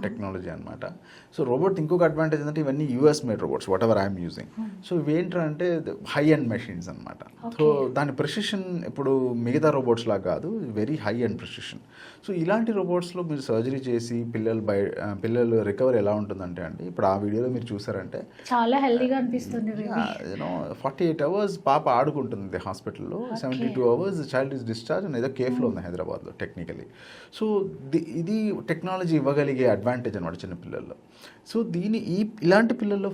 టెక్నాలజీ అనమాట. సో రోబోట్ ఇంకొక అడ్వాంటేజ్ ఏంటంటే ఇవన్నీ US made robots, what ever I'm using. So ఇవి ఏంటంటే హై అండ్ మెషిన్స్ అనమాట. సో దాని ప్రెసిషన్ ఇప్పుడు మిగతా రోబోట్స్ లాగా కాదు, very high and precision. So ఇలాంటి రోబోట్స్లో మీరు సర్జరీ చేసి పిల్లలు రికవరీ ఎలా ఉంటుందంటే అండి, ఇప్పుడు ఆ వీడియోలో మీరు చూసారంటే చాలా హెల్దీగా అనిపిస్తుంది. 48 hours పాప ఆడుకుంటుంది హాస్పిటల్లో, 72 hours చైల్డ్ ఇస్ డిశ్చార్జ్ అని ఏదో కేఫ్లో ఉంది హైదరాబాద్లో టెక్నికలీ. సో ఇది టెక్నాలజీ ఇవ్వగలిగే అడ్వాంటేజ్ అనమాట చిన్నపిల్లల్లో. సో ఇలాంటి పిల్లల్లో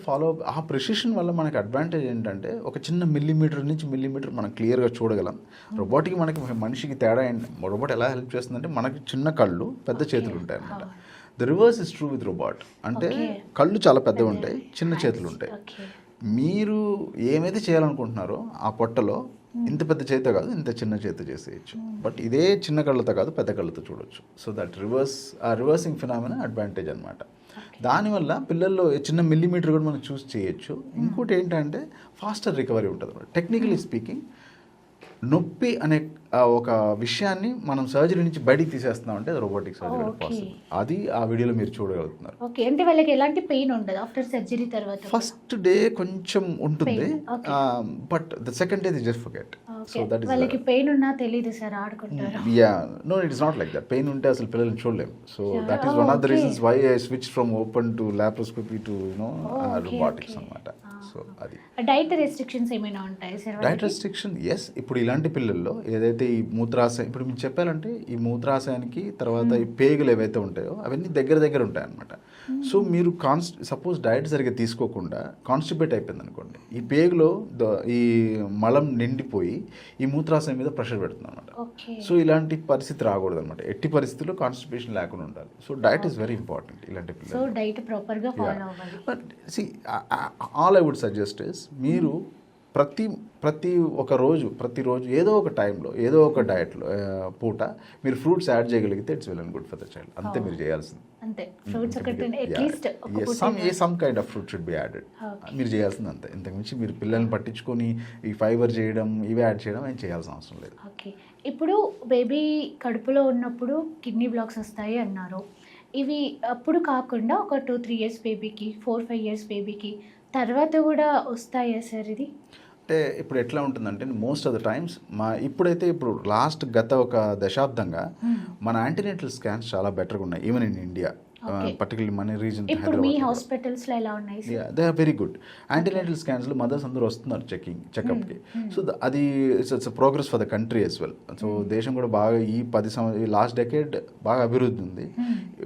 ఆ ప్రెసిషన్ వల్ల మనకి అడ్వాంటేజ్ ఏంటంటే ఒక చిన్న మిల్లీమీటర్ నుంచి మిల్లీమీటర్ మనం క్లియర్గా చూడగలం. రోబోట్కి మనిషికి తేడా రోబోట్ ఎలా హెల్ప్ చేస్తుందంటే మనకి చిన్న కళ్ళు పెద్ద చేతులు ఉంటాయి అనమాట. The reverse is true with robot. అంటే కళ్ళు చాలా పెద్దవి ఉంటాయి, చిన్న చేతులు ఉంటాయి. మీరు ఏమైతే చేయాలనుకుంటున్నారో ఆ పొట్టలో ఇంత పెద్ద చేత కాదు, ఇంత చిన్న చేత చేసేయచ్చు. బట్ ఇదే చిన్న కళ్ళతో కాదు, పెద్ద కళ్ళతో చూడొచ్చు. So that reversing phenomena advantage అనమాట. దానివల్ల పిల్లల్లో చిన్న మిల్లీమీటర్ కూడా మనం చూస్ చేయొచ్చు. ఇంకోటి ఏంటంటే ఫాస్టర్ రికవరీ ఉంటుంది. టెక్నికలీ స్పీకింగ్ నొప్పి అనే ఒక విషయాన్ని మనం సర్జరీ నుంచి బయటికి తీసేస్తున్నాం అంటే రోబోటిక్ సర్జరీ Okay. పాసిబుల్. అది ఆ వీడియోలో మీరు చూడగలుగుతున్నారు. ఓకే, అంటే వాళ్ళకి ఎలాంటి పెయిన్ ఉండదు ఆఫ్టర్ సర్జరీ తర్వాత? ఫస్ట్ డే కొంచెం ఉంటుంది, Pain, okay. But the second day they just forget. So okay, that వాళ్ళకి ఇస్ పెయిన్ ఉన్నా తెలియదు సార్, ఆడుకుంటారు. Yeah no it is not like that. Pain ఉంటే అసలు పిల్లల్ని చూడలేము. So Yeah. That is one of the Okay. Reasons why I switch from open to laparoscopy to Okay, robotics okay. అనమాట. So అది diet restrictions ఏమైనా ఉంటాయి sir? Diet restriction yes. ఇప్పుడు ఇలాంటి పిల్లల్లో ఏదైతే ఈ మూత్రాశయం, ఇప్పుడు మీకు చెప్పాలంటే ఈ మూత్రాశయానికి తర్వాత ఈ పేగులు ఏవైతే ఉంటాయో అవన్నీ దగ్గర దగ్గర ఉంటాయి అనమాట. సో మీరు సపోజ్ డైట్ సరిగ్గా తీసుకోకుండా కాన్స్టిపేట్ అయిపోయింది అనుకోండి, ఈ పేగులో ఈ మలం నిండిపోయి ఈ మూత్రాశయం మీద ప్రెషర్ పెడుతుంది అనమాట. ఓకే, సో ఇలాంటి పరిస్థితి రాకూడదు అనమాట. ఎట్టి పరిస్థితుల్లో కాన్స్టిపేషన్ లేకుండా ఉండాలి. So diet is very important ఇలాంటి సో పిల్లలు. డైట్ ప్రాపర్గా ఫాలో అవ్వాలి. But see all I would suggest is మీరు ప్రతిరోజు ఏదో ఒక టైంలో ఏదో ఒక డయట్లో పూట మీరు ఫ్రూట్స్ యాడ్ చేయగలిగితే it's well and good for the child. అంతే మీరు చేయాల్సింది. అంతే, ఫ్రూట్స్ ఒకటి at least some kind of fruit should be added. మీరు చేయాల్సింది అంతే. ఇంతకుమించి మీరు పిల్లల్ని పట్టించుకొని ఈ ఫైబర్ చేయడం ఇవి యాడ్ చేయడం ఏం చేయాల్సిన అవసరం లేదు. ఓకే, ఇప్పుడు బేబీ కడుపులో ఉన్నప్పుడు కిడ్నీ బ్లాక్స్ వస్తాయి అన్నారు. ఇవి అప్పుడు కాకుండా ఒక 2-3 ఇయర్స్ బేబీకి, 4-5 ఇయర్స్ బేబీకి తర్వాత కూడా వస్తాయా సార్ ఇది? అంటే ఇప్పుడు ఎట్లా ఉంటుందంటే మోస్ట్ ఆఫ్ ద టైమ్స్ ఇప్పుడు గత ఒక దశాబ్దంగా మన యాంటీనేటల్ స్కాన్స్ చాలా బెటర్గా ఉన్నాయి ఈవెన్ ఇన్ ఇండియా, పర్టికులర్లీ మన రీజన్ ఇప్పుడు మీ హాస్పిటల్స్లో ఎలా ఉన్నాయి sir? They are very good. Antenatal స్కాన్స్లో మదర్స్ అందరూ వస్తున్నారు చెకప్కి. సో అది it's progress for the country as well. So దేశం కూడా బాగా ఈ 10 సంవత్సరాలు లాస్ట్ డెకేడ్ బాగా అభివృద్ధి ఉంది,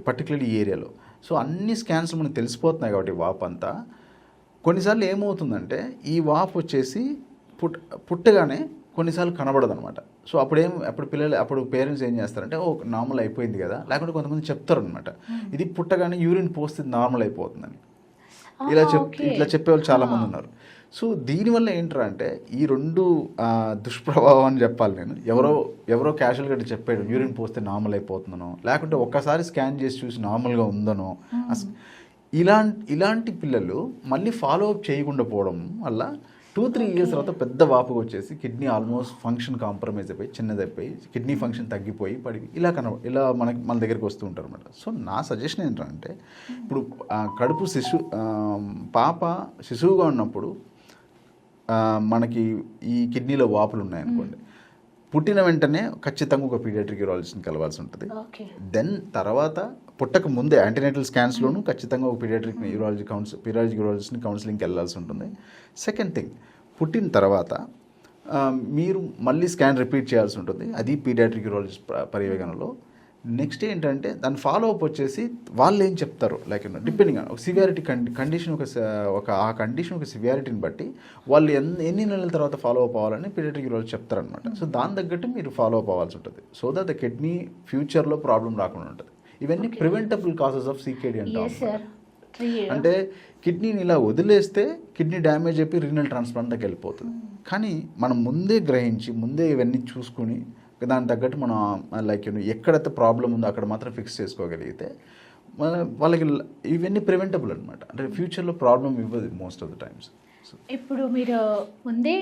పర్టికులర్లీ ఈ ఏరియాలో. సో అన్ని స్కాన్స్ మనకు తెలిసిపోతున్నాయి కాబట్టి వాపు అంతా. కొన్నిసార్లు ఏమవుతుందంటే ఈ వాపు వచ్చేసి పుట్టగానే కొన్నిసార్లు కనబడదు అనమాట. సో అప్పుడు పేరెంట్స్ ఏం చేస్తారంటే నార్మల్ అయిపోయింది కదా, లేకుంటే కొంతమంది చెప్తారు అనమాట ఇది పుట్టగానే యూరిన్ పోస్తే నార్మల్ అయిపోతుందని. ఇట్లా చెప్పేవాళ్ళు చాలామంది ఉన్నారు. సో దీనివల్ల ఏంటంటే అంటే ఈ రెండు దుష్ప్రభావం అని చెప్పాలి నేను. ఎవరో క్యాజువల్గా చెప్పాడు యూరిన్ పోస్తే నార్మల్ అయిపోతుందనో, లేకుంటే ఒక్కసారి స్కాన్ చేసి చూసి నార్మల్గా ఉందనో. ఇలాంటి పిల్లలు మళ్ళీ ఫాలో అప్ చేయకుండా పోవడం వల్ల 2-3 ఇయర్స్ తర్వాత పెద్ద వాపుగా వచ్చేసి కిడ్నీ ఆల్మోస్ట్ ఫంక్షన్ కాంప్రమైజ్ అయిపోయి చిన్నదైపోయి కిడ్నీ ఫంక్షన్ తగ్గిపోయి ఇలా మన దగ్గరికి వస్తూ ఉంటారు అనమాట. సో నా సజెషన్ ఏంటంటే ఇప్పుడు కడుపు పాప శిశువుగా ఉన్నప్పుడు మనకి ఈ కిడ్నీలో వాపులు ఉన్నాయనుకోండి, పుట్టిన వెంటనే ఖచ్చితంగా ఒక పీడియాట్రిక్ యూరాలజిస్ట్ని కలవాల్సి ఉంటుంది. దెన్ తర్వాత పుట్టక ముందే యాంటీనేటల్ స్కాన్స్లోనూ ఖచ్చితంగా ఒక పీడియాట్రిక్ యూరాలజిస్ట్ని కౌన్సిలింగ్కి వెళ్ళాల్సి ఉంటుంది. సెకండ్ థింగ్, పుట్టిన తర్వాత మీరు మళ్ళీ స్కాన్ రిపీట్ చేయాల్సి ఉంటుంది, అది పీడియాట్రిక్ యూరాలజిస్ట్ పర్యవేక్షణలో. నెక్స్ట్ ఏంటంటే దాని ఫాలో అప్ వచ్చేసి వాళ్ళు ఏం చెప్తారు, like depending on severity condition ఆ కండిషన్ ఒక సివియారిటీని బట్టి వాళ్ళు ఎన్ని నెలల తర్వాత ఫాలో అప్ అవ్వాలని పీడియాట్రిక్ యూరాలజిస్ట్ చెప్తారనమాట. సో దాని తగ్గట్టు మీరు ఫాలో అప్ అవ్వాల్సి ఉంటుంది. సో దట్ ద కిడ్నీ ఫ్యూచర్లో ప్రాబ్లం రాకుండా ఉంటుంది. ఇవన్నీ ప్రివెంటబుల్ కాజెస్ ఆఫ్ సీకేడీ అంటాం. అంటే కిడ్నీని ఇలా వదిలేస్తే కిడ్నీ డ్యామేజ్ అయిపోయి రీనల్ ట్రాన్స్ప్లాంట్కి వెళ్ళిపోతుంది. కానీ మనం ముందే గ్రహించి ముందే ఇవన్నీ చూసుకుని దానికి తగ్గట్టు మనం లైక్ ఎక్కడైతే ప్రాబ్లం ఉందో అక్కడ మాత్రం ఫిక్స్ చేసుకోగలిగితే వాళ్ళకి ఇవన్నీ ప్రివెంటబుల్ అనమాట. అంటే ఫ్యూచర్లో ప్రాబ్లం ఇవ్వదు మోస్ట్ ఆఫ్ ద టైమ్స్. ఇప్పుడు మీరు ముందే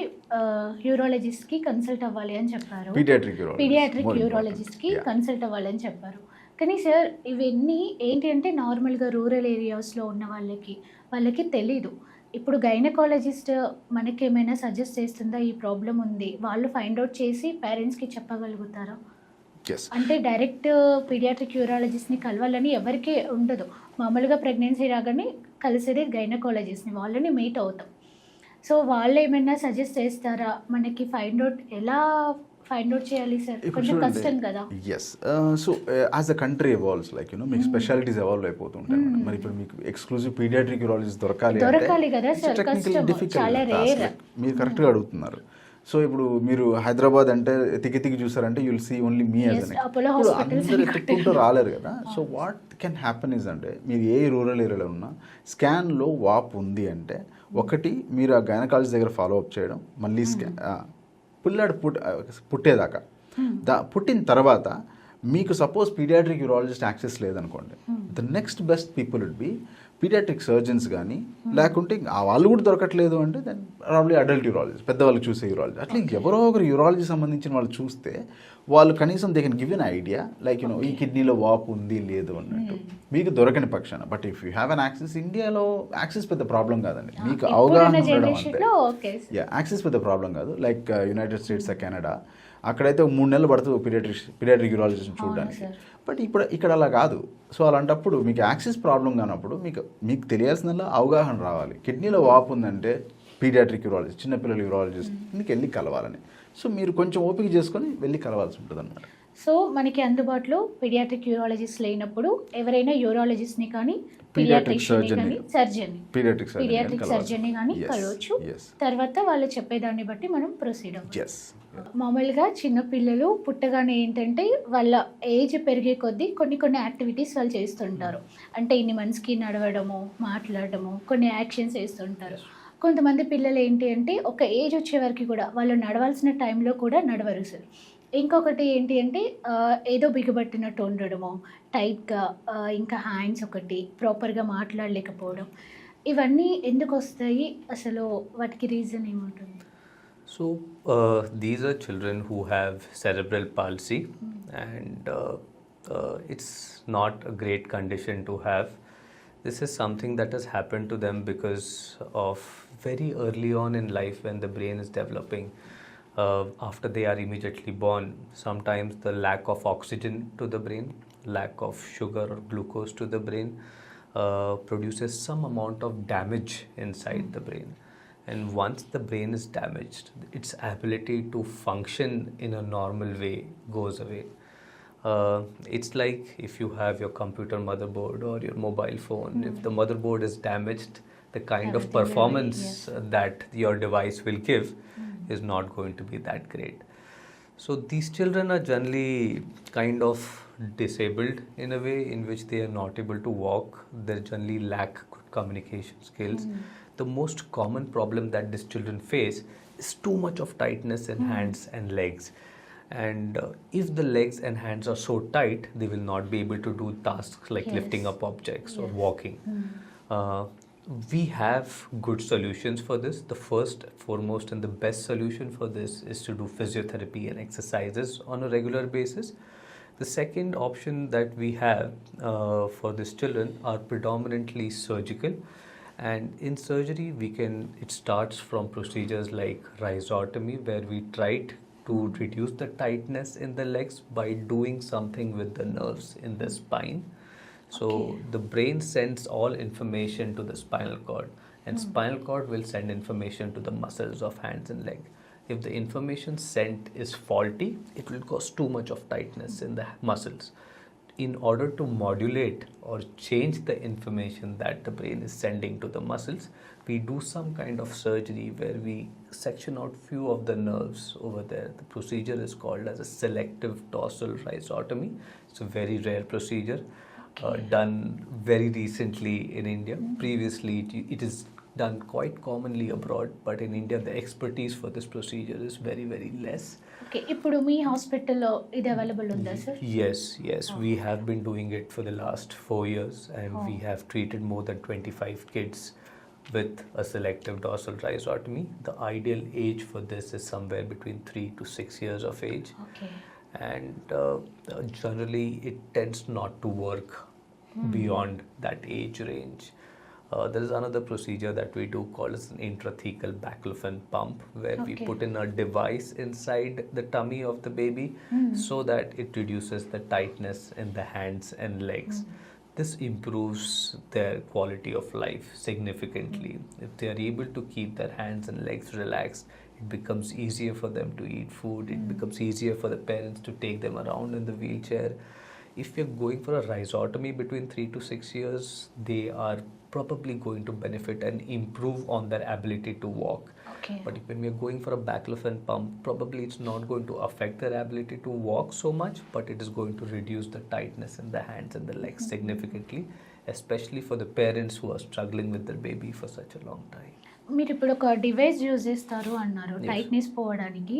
యూరాలజిస్ట్కి కన్సల్ట్ అవ్వాలి అని చెప్పారు, పీడియాట్రిక్ యూరాలజిస్ట్కి కన్సల్ట్ అవ్వాలి అని చెప్పారు. కానీ సార్ ఇవన్నీ ఏంటి అంటే నార్మల్గా రూరల్ ఏరియాస్లో ఉన్న వాళ్ళకి తెలీదు. ఇప్పుడు గైనకాలజిస్ట్ మనకి ఏమైనా సజెస్ట్ చేస్తుందా ఈ ప్రాబ్లం ఉంది, వాళ్ళు ఫైండ్ అవుట్ చేసి పేరెంట్స్కి చెప్పగలుగుతారా? అంటే డైరెక్ట్ పీడియాట్రిక్ యూరాలజిస్ట్ని కలవాలని ఎవరికీ ఉండదు. మామూలుగా ప్రెగ్నెన్సీ రాగానే కలిసేది గైనకాలజిస్ట్ని, వాళ్ళని మీట్ అవుతాం. సో వాళ్ళు ఏమైనా సజెస్ట్ చేస్తారా మనకి ఎలా ఫైండ్ అవుట్ చేయాలి సార్? కొంచెం కష్టం కదా. Yes. So as the country evolves like మీకు స్పెషాలిటీస్ ఎవాల్వ్ అయిపోతూ ఉంటాయి. మరి ఇప్పుడు మీకు ఎక్స్క్లూజివ్ పీడియాట్రిక్ యూరాలజిస్ట్ దొరకాలి కదా సార్, కష్టం, చాలా రేర్. మీరు కరెక్ట్గా అడుగుతున్నారు. సో ఇప్పుడు మీరు హైదరాబాద్ అంటే తికి చూసారంటే you'll see only me as an. అందరూ ఎత్తుకుంటూ రాలేరు కదా. So what can happen is అంటే మీరు ఏ రూరల్ ఏరియాలో ఉన్నా స్కాన్లో వాప్ ఉంది అంటే ఒకటి మీరు ఆ గైనకాలజిస్ట్ దగ్గర ఫాలో అప్ చేయడం, మళ్ళీ పిల్లాడు పుట్టేదాకా పుట్టిన తర్వాత మీకు సపోజ్ పీడియాట్రిక్ యూరాలజిస్ట్ యాక్సెస్ లేదనుకోండి, the next best people would be paediatric surgeons కానీ లేకుంటే వాళ్ళు కూడా దొరకట్లేదు అంటే దెన్ ప్రాబ్లీ అడల్ట్ యూరాలజీ, పెద్దవాళ్ళకి చూసే యూరాలజీ. అట్లా ఎవరో ఒకరు యూరాలజీ సంబంధించిన వాళ్ళు చూస్తే వాళ్ళు కనీసం they can give an idea like ఈ కిడ్నీలో వాపు ఉంది లేదు అన్నట్టు మీకు దొరకని పక్షాన. But if you have an access, ఇండియాలో యాక్సెస్ పెద్ద ప్రాబ్లం కాదండి, మీకు అవగాహన ఉండడం అంతే. యాక్సెస్ పెద్ద ప్రాబ్లం కాదు. లైక్ యునైటెడ్ స్టేట్స్, కెనడా, అక్కడైతే 3 నెలలు పడుతుంది పీడియాట్రిక్ యూరాలజిస్ట్ని చూడడానికి. బట్ ఇక్కడ అలా కాదు. సో అలాంటప్పుడు మీకు యాక్సెస్ ప్రాబ్లం కానప్పుడు మీకు తెలియాల్సిందల్లా అవగాహన రావాలి. కిడ్నీలో వాపు ఉందంటే పీడియాట్రిక్ యూరాలజిస్ట్, చిన్నపిల్లల యూరాలజిస్ట్కి వెళ్ళి కలవాలని. సో మీరు కొంచెం ఓపిక చేసుకొని వెళ్ళి కలవాల్సి ఉంటుంది అన్నమాట. సో మనకి అందుబాటులో పీడియాట్రిక్ యూరాలజిస్ట్ లేనప్పుడు ఎవరైనా యూరాలజిస్ట్ని కానీ పీడియాట్రిక్ సర్జన్ని కానీ కలవచ్చు. తర్వాత వాళ్ళు చెప్పేదాన్ని బట్టి మనం ప్రొసీడ్ అవ్వాలి. మామూలుగా చిన్నపిల్లలు పుట్టగానే ఏంటంటే వాళ్ళ ఏజ్ పెరిగే కొద్దీ కొన్ని యాక్టివిటీస్ వాళ్ళు చేస్తుంటారు. అంటే ఇన్ని మంత్స్కి నడవడము, మాట్లాడడము, కొన్ని యాక్షన్స్ చేస్తుంటారు. కొంతమంది పిల్లలు ఏంటి అంటే ఒక ఏజ్ వచ్చే వరకు కూడా వాళ్ళు నడవాల్సిన టైంలో కూడా నడవరు సార్. ఇంకొకటి ఏంటి అంటే ఏదో బిగబట్టినట్టు ఉండడము, టైట్గా, ఇంకా హ్యాండ్స్ ఒకటి ప్రాపర్గా మాట్లాడలేకపోవడం, ఇవన్నీ ఎందుకు వస్తాయి, అసలు వాటికి రీజన్ ఏముంటుంది? So, these are children who have cerebral palsy, and it's not a great condition to have. This is something that has happened to them because of very early on in life when the brain is developing. After they are immediately born, sometimes the lack of oxygen to the brain, lack of sugar or glucose to the brain produces some amount of damage inside the brain. And once the brain is damaged, its ability to function in a normal way goes away. It's like if you have your computer motherboard or your mobile phone, if the motherboard is damaged, the kind of performance that your device will give is not going to be that great. So these children are generally kind of disabled in a way in which they are not able to walk. They generally lack good communication skills. The most common problem that these children face is too much of tightness in hands and legs. And if the legs and hands are so tight, they will not be able to do tasks like lifting up objects or walking. We have good solutions for this. The first, foremost, and the best solution for this is to do physiotherapy and exercises on a regular basis. The second option that we have for these children are predominantly surgical. And in surgery, it starts from procedures like rhizotomy, where we tried to reduce the tightness in the legs by doing something with the nerves in the spine. So the brain sends all information to the spinal cord, and spinal cord will send information to the muscles of hands and leg. If the information sent is faulty, it will cause too much of tightness in the muscles. In order to modulate or change the information that the brain is sending to the muscles, we do some kind of surgery where we section out few of the nerves over there. The procedure is called as a selective dorsal rhizotomy. It's a very rare procedure, done very recently in India. Previously, it is done quite commonly abroad, but in India the expertise for this procedure is very, very less. Okay, ఇప్పుడు మీ హాస్పిటల్లో ఇది available ఉందా sir? Yes, we have been doing it for the last 4 years, and we have treated more than 25 kids with a selective dorsal rhizotomy. The ideal age for this is somewhere between 3 to 6 years of age. Okay. And generally it tends not to work beyond that age range. There is another procedure that we do called as an intrathecal baclofen pump, where we put in a device inside the tummy of the baby so that it reduces the tightness in the hands and legs. This improves their quality of life significantly. If they are able to keep their hands and legs relaxed, it becomes easier for them to eat food. It becomes easier for the parents to take them around in the wheelchair. If you're going for a rhizotomy between 3 to 6 years, they are probably going to benefit and improve on their ability to walk. Okay. But when we're going for a baclofen pump, probably it's not going to affect their ability to walk so much, but it is going to reduce the tightness in the hands and the legs significantly, especially for the parents who are struggling with their baby for such a long time. మీరు ఇప్పుడు ఒక device use చేస్తారు అన్నారు tightness పోవడానికి,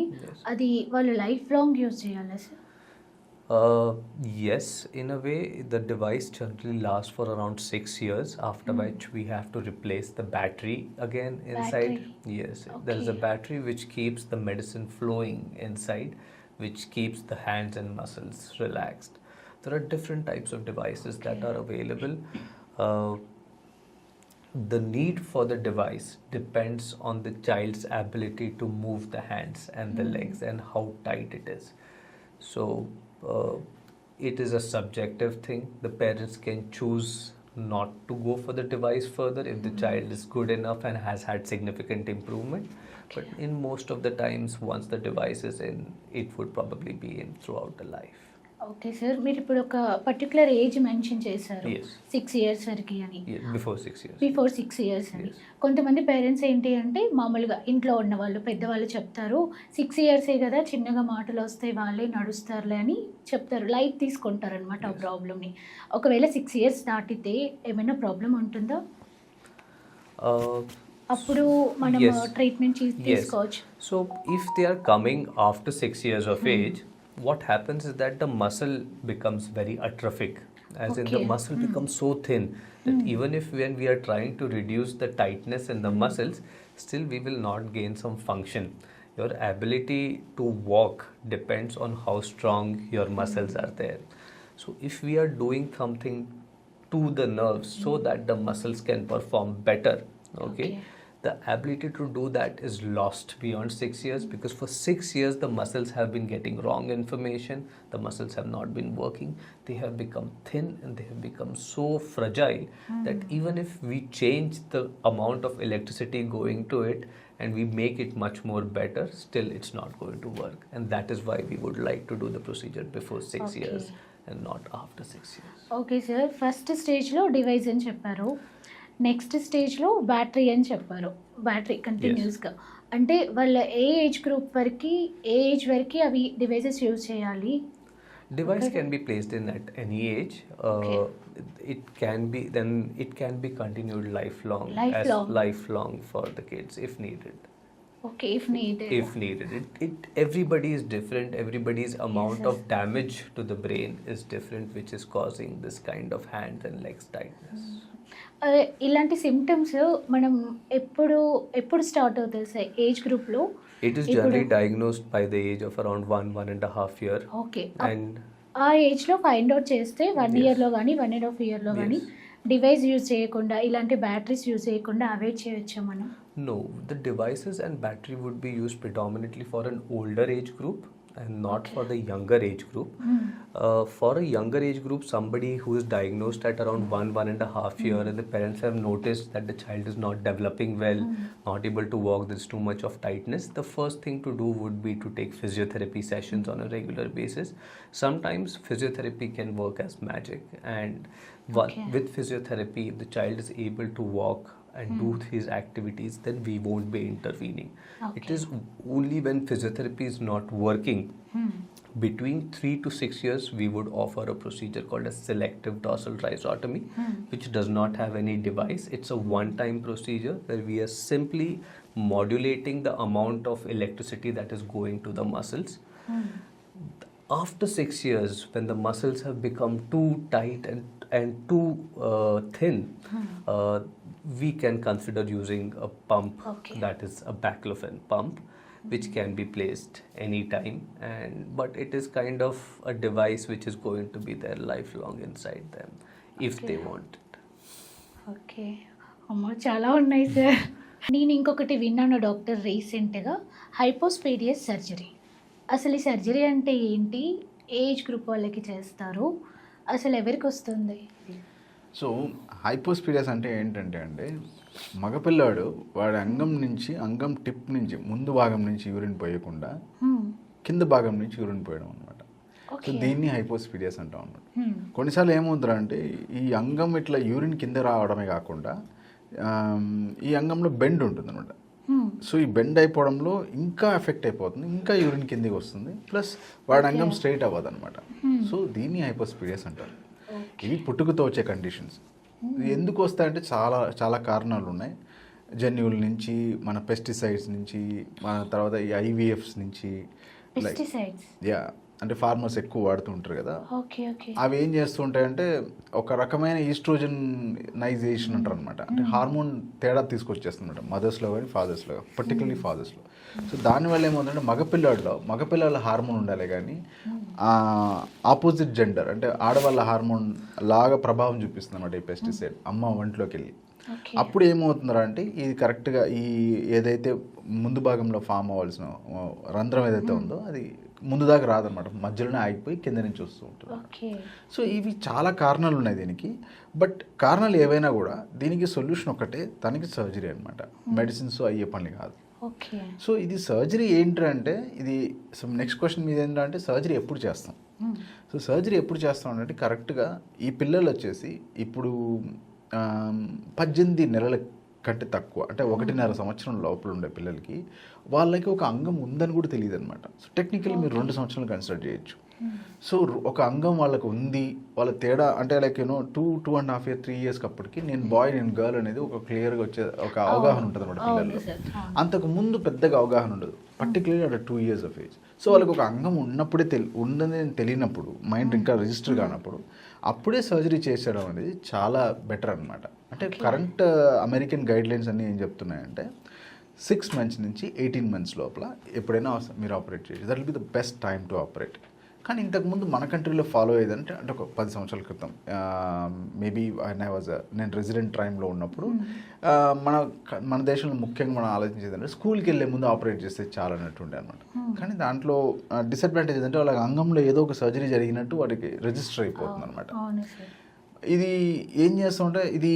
అది వాళ్ళు life long use చేయాలా sir? Yes, in a way, the device generally lasts for around 6 years, after which we have to replace the battery again inside. Battery. Yes, there is a Okay. battery which keeps the medicine flowing inside, which keeps the hands and muscles relaxed. There are different types of devices that Okay. are available. Uh, the need for the device depends on the child's ability to move the hands and the legs and how tight it is. So it is a subjective thing. The parents can choose not to go for the device further if the child is good enough and has had significant improvement. But in most of the times, once the device is in, it would probably be in throughout the life. Okay sir, మీరు ఇప్పుడు ఒక particular age mention చేశారు, Yes. 6 years వరకు అని. Yeah, before 6 years. Before 6 years అని. Yes. కొంతమంది parents ఏంటి అంటే మామూలుగా ఇంట్లో ఉన్నవాళ్ళు పెద్దవాళ్ళు చెప్తారు, 6 yearsే కదా, చిన్నగా మాటలు వస్తాయి, వాళ్ళే నడుస్తారులే అని చెప్తారు, లైట్ తీసుకుంటారు అనమాట ఆ ప్రాబ్లమ్ని. ఒకవేళ 6 years దాటితే ఏమైనా ప్రాబ్లం ఉంటుందా? Uh, అప్పుడు మనం Yes. Treatment Yes. తీసుకోవచ్చు. So if they are coming after 6 years of age, what happens is that the muscle becomes very atrophic, as in the Okay. muscle becomes so thin that even if when we are trying to reduce the tightness in the muscles, still we will not gain some function. Your ability to walk depends on how strong your muscles are there. So if we are doing something to the nerves so that the muscles can perform better, okay, the ability to do that is lost beyond 6 years, because for 6 years the muscles have been getting wrong information, the muscles have not been working, they have become thin and they have become so fragile that even if we change the amount of electricity going to it and we make it much more better, still it's not going to work. And that is why we would like to do the procedure before 6 Okay. years and not after 6 years. Okay sir, first స్టేజ్లో device అని చెప్పారు, next స్టేజ్లో battery అని చెప్పారు. Battery కంటిన్యూస్గా అంటే వాళ్ళ ఏ age group వరకు, ఏ ఏజ్ వరకు అవి డివైసెస్ యూజ్ చేయాలి? Device Okay. can be placed in at any age. Okay. It can be continued lifelong, Lifelong. as lifelong for the kids if needed. Okay, if needed. If needed, everybody is different. Everybody's amount Yes, of damage to the brain is different, which is causing this kind of hand and legs tightness. ఇలాంటి symptoms మనం ఎప్పుడు start అవుతుంది sir age గ్రూప్లో? It is generally diagnosed by the age of around 1.5 year. Okay, And ఆ ఏజ్లో find out చేస్తే 1 yearలో కానీ 1.5 yearలో కానీ డివైస్ యూజ్ చేయకుండా, ఇలాంటి బ్యాటరీస్ యూజ్ చేయకుండా అవాయిడ్ చేయొచ్చా మనం? no, the devices and battery would be used predominantly for an older age group and not for the younger age group. For a younger age group, somebody who is diagnosed at around 1.5 year and the parents have noticed that the child is not developing well, not able to walk, there's too much of tightness, the first thing to do would be to take physiotherapy sessions on a regular basis. Sometimes physiotherapy can work as magic, and Okay. with physiotherapy, if the child is able to walk and do his activities, then we won't be intervening. It Okay. is only when physiotherapy is not working, between 3 to 6 years, we would offer a procedure called a selective dorsal rhizotomy, which does not have any device. It's a one-time procedure where we are simply modulating the amount of electricity that is going to the muscles. After 6 years, when the muscles have become too tight and too thin, we can consider using a pump, Okay. that is a baclofen pump, which can be placed anytime, but it is kind of a device which is going to be there lifelong inside them if they want it. Okay, అమ్మో చాలా ఉన్నాయి sir. నేను ఇంకొకటి విన్నాను doctor రీసెంట్గా, హైపోస్పీడియస్ surgery. అసలు ఈ surgery అంటే ఏంటి, ఏజ్ గ్రూప్ వాళ్ళకి చేస్తారు, అసలు ఎవరికి వస్తుంది? సో హైపోస్పీడియస్ అంటే ఏంటంటే అండి, మగపిల్లాడు వాడి అంగం టిప్ నుంచి ముందు భాగం నుంచి యూరిన్ పోయకుండా కింద భాగం నుంచి యూరిన్ పోయడం అనమాట. So okay. దీన్ని హైపోస్పీడియస్ అంటాం అనమాట. కొన్నిసార్లు ఏమవుతుందంటే ఈ అంగం ఇట్లా యూరిన్ కింద రావడమే కాకుండా ఈ అంగంలో బెండ్ ఉంటుంది అనమాట. సో ఈ బెండ్ అయిపోవడంలో ఇంకా ఎఫెక్ట్ అయిపోతుంది, ఇంకా యూరిన్ కిందికి వస్తుంది, ప్లస్ వాడి అంగం స్ట్రైట్ అవ్వదు అనమాట. సో దీన్ని హైపోస్పీడియస్ అంటారు. ఇవి పుట్టుకతో వచ్చే కండిషన్స్. ఎందుకు వస్తాయంటే చాలా చాలా కారణాలు ఉన్నాయి. జన్యువుల నుంచి, మన పెస్టిసైడ్స్ నుంచి, మన తర్వాత ఈ ఐవీఎఫ్స్ నుంచి, పెస్టిసైడ్స్. యా అంటే ఫార్మర్స్ ఎక్కువ వాడుతూ ఉంటారు కదా, ఓకే ఓకే అవి ఏం చేస్తూ ఉంటాయంటే ఒక రకమైన ఈస్ట్రోజనైజేషన్ అంటారు అనమాట. అంటే హార్మోన్ తేడా తీసుకొచ్చేస్తుంది అనమాట మదర్స్లో కానీ ఫాదర్స్లో, పర్టికులర్లీ ఫాదర్స్లో. సో దానివల్ల ఏమవుతుందంటే మగపిల్లాడిలో హార్మోన్ ఉండాలి కానీ ఆపోజిట్ జెండర్ అంటే ఆడవాళ్ళ హార్మోన్ లాగా ప్రభావం చూపిస్తుంది అనమాట ఈ పెస్టిసైడ్ అమ్మ ఒంట్లోకి వెళ్ళి. అప్పుడు ఏమవుతుందా అంటే ఇది కరెక్ట్గా ఈ ఏదైతే ముందు భాగంలో ఫామ్ అవ్వాల్సిన రంధ్రం ఏదైతే ఉందో అది ముందు దాకా రాదనమాట, మధ్యలోనే ఆగిపోయి కింద నుంచి వస్తూ ఉంటుంది. సో ఇవి చాలా కారణాలు ఉన్నాయి దీనికి. బట్ కారణాలు ఏవైనా కూడా దీనికి సొల్యూషన్ ఒకటే, దానికి సర్జరీ అనమాట. మెడిసిన్స్ అయ్యే పని కాదు. సో ఇది సర్జరీ ఏంటంటే ఇది నెక్స్ట్ క్వశ్చన్ మీద ఏంటంటే సర్జరీ ఎప్పుడు చేస్తాం. సో సర్జరీ ఎప్పుడు చేస్తాం అంటే కరెక్ట్గా ఈ పిల్లలు వచ్చేసి ఇప్పుడు 18 నెలల కంటే తక్కువ అంటే 1.5 సంవత్సరం లోపల ఉండే పిల్లలకి వాళ్ళకి ఒక అంగం ఉందని కూడా తెలియదు అనమాట. సో టెక్నికల్లీ మీరు 2 సంవత్సరాలు కన్సిడర్ చేయొచ్చు. సో ఒక అంగం వాళ్ళకు ఉంది, వాళ్ళ తేడా అంటే లైక్ 2.5 years 3 years అప్పటికి నేను బాయ్ నేను గర్ల్ అనేది ఒక క్లియర్గా వచ్చే ఒక అవగాహన ఉంటుంది అనమాట పిల్లల్లో. అంతకు ముందు పెద్దగా అవగాహన ఉండదు, particularly at 2 years of age. So వాళ్ళకి ఒక అంగం ఉన్నప్పుడే ఉందని తెలియనప్పుడు, మైండ్ ఇంకా రిజిస్టర్ కానప్పుడు అప్పుడే సర్జరీ చేసేయడం అనేది చాలా బెటర్ అనమాట. అంటే కరెంట్ అమెరికన్ గైడ్లైన్స్ అన్నీ ఏం చెప్తున్నాయంటే 6 months నుంచి 18 months లోపల ఎప్పుడైనా మీరు ఆపరేట్ చేయొచ్చు, that will be the best time to operate. కానీ ఇంతకుముందు మన కంట్రీలో ఫాలో అయ్యేదంటే అంటే ఒక 10 సంవత్సరాల క్రితం మేబీ నేను రెసిడెంట్ టైంలో ఉన్నప్పుడు మన దేశంలో ముఖ్యంగా మనం ఆలోచించేదంటే స్కూల్కి వెళ్ళే ముందు ఆపరేట్ చేస్తే చాలా అన్నట్టుండే అనమాట. కానీ దాంట్లో డిసడ్వాంటేజ్ ఏంటంటే వాళ్ళకి అంగంలో ఏదో ఒక సర్జరీ జరిగినట్టు వాటికి రిజిస్టర్ అయిపోతుంది అనమాట. ఇది ఏం చేస్తామంటే ఇది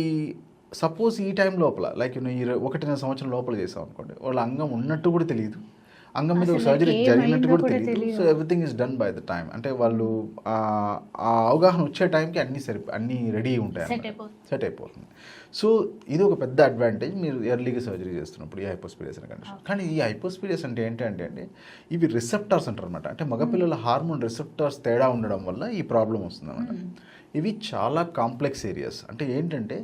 సపోజ్ ఈ టైం లోపల లైక్ 1.5 సంవత్సరం లోపల చేసాం అనుకోండి, వాళ్ళ అంగం ఉన్నట్టు కూడా తెలియదు, అంగం మీద ఒక సర్జరీ జరిగినట్టు కూడా తెలియదు. So everything is done by the time. అంటే వాళ్ళు ఆ అవగాహన వచ్చే టైంకి అన్నీ రెడీ ఉంటాయి, సెట్ అయిపోతుంది. సో ఇది ఒక పెద్ద అడ్వాంటేజ్ మీరు ఎర్లీగా సర్జరీ చేస్తున్నప్పుడు ఈ హైపోస్పీడియస్ అనే కండిషన్. కానీ ఈ హైపోస్పీడియస్ అంటే ఏంటంటే ఇవి రిసెప్టార్స్ అంటారు అనమాట. అంటే మగపిల్లల హార్మోన్ రిసెప్టార్స్ తేడా ఉండడం వల్ల ఈ ప్రాబ్లం వస్తుంది అనమాట. ఇవి చాలా కాంప్లెక్స్ ఏరియాస్. అంటే ఏంటంటే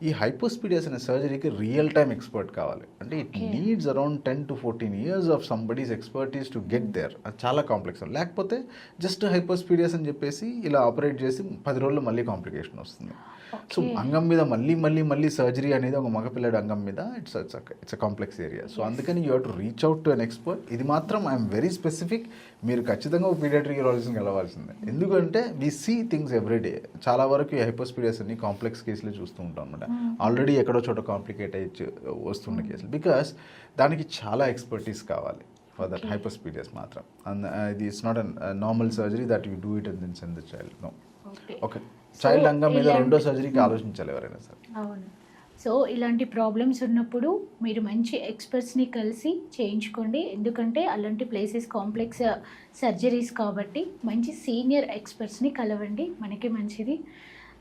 ఈ హైపోస్పీడియస్ అనే సర్జరీకి రియల్ టైమ్ ఎక్స్పర్ట్ కావాలి. అంటే it needs around 10 to 14 years of somebody's expertise to get there. అది చాలా కాంప్లెక్స్. లేకపోతే జస్ట్ హైపోస్పీడియస్ అని చెప్పేసి ఇలా ఆపరేట్ చేసి 10 రోజుల్లో మళ్ళీ కాంప్లికేషన్ వస్తుంది. సో అంగం మీద మళ్ళీ సర్జరీ అనేది ఒక మగపిల్లడి అంగం మీద it's a complex area. So అందుకని you have to reach out to an expert. ఇది మాత్రం ఐఎమ్ వెరీ స్పెసిఫిక్, మీరు ఖచ్చితంగా ఒక పీడియాట్రిక్ యూరాలజిస్ట్ని వెళ్ళవలసిందే. ఎందుకంటే వి సీ థింగ్స్ ఎవ్రీడే. చాలా వరకు ఈ హైపోస్పీడియస్ అన్ని కాంప్లెక్స్ కేసులే చూస్తూ ఉంటాం అనమాట. ఆల్రెడీ ఎక్కడో చోట కాంప్లికేట్ అయ్యి వస్తున్న కేసులు, బికాస్ దానికి చాలా ఎక్స్పర్టీస్ కావాలి ఫర్ దట్ హైపోస్పీడియస్ మాత్రం. ఇది it's not a normal surgery that you do it and then send the child. No. Okay, child అంగం మీద రెండో సర్జరీకి ఆలోచించాలి ఎవరైనా సరే. అవును. సో ఇలాంటి ప్రాబ్లమ్స్ ఉన్నప్పుడు మీరు మంచి ఎక్స్పర్ట్స్ని కలిసి చేయించుకోండి. ఎందుకంటే అలాంటి ప్లేసెస్ కాంప్లెక్స్ సర్జరీస్ కాబట్టి మంచి సీనియర్ ఎక్స్పర్ట్స్ని కలవండి, మనకి మంచిది.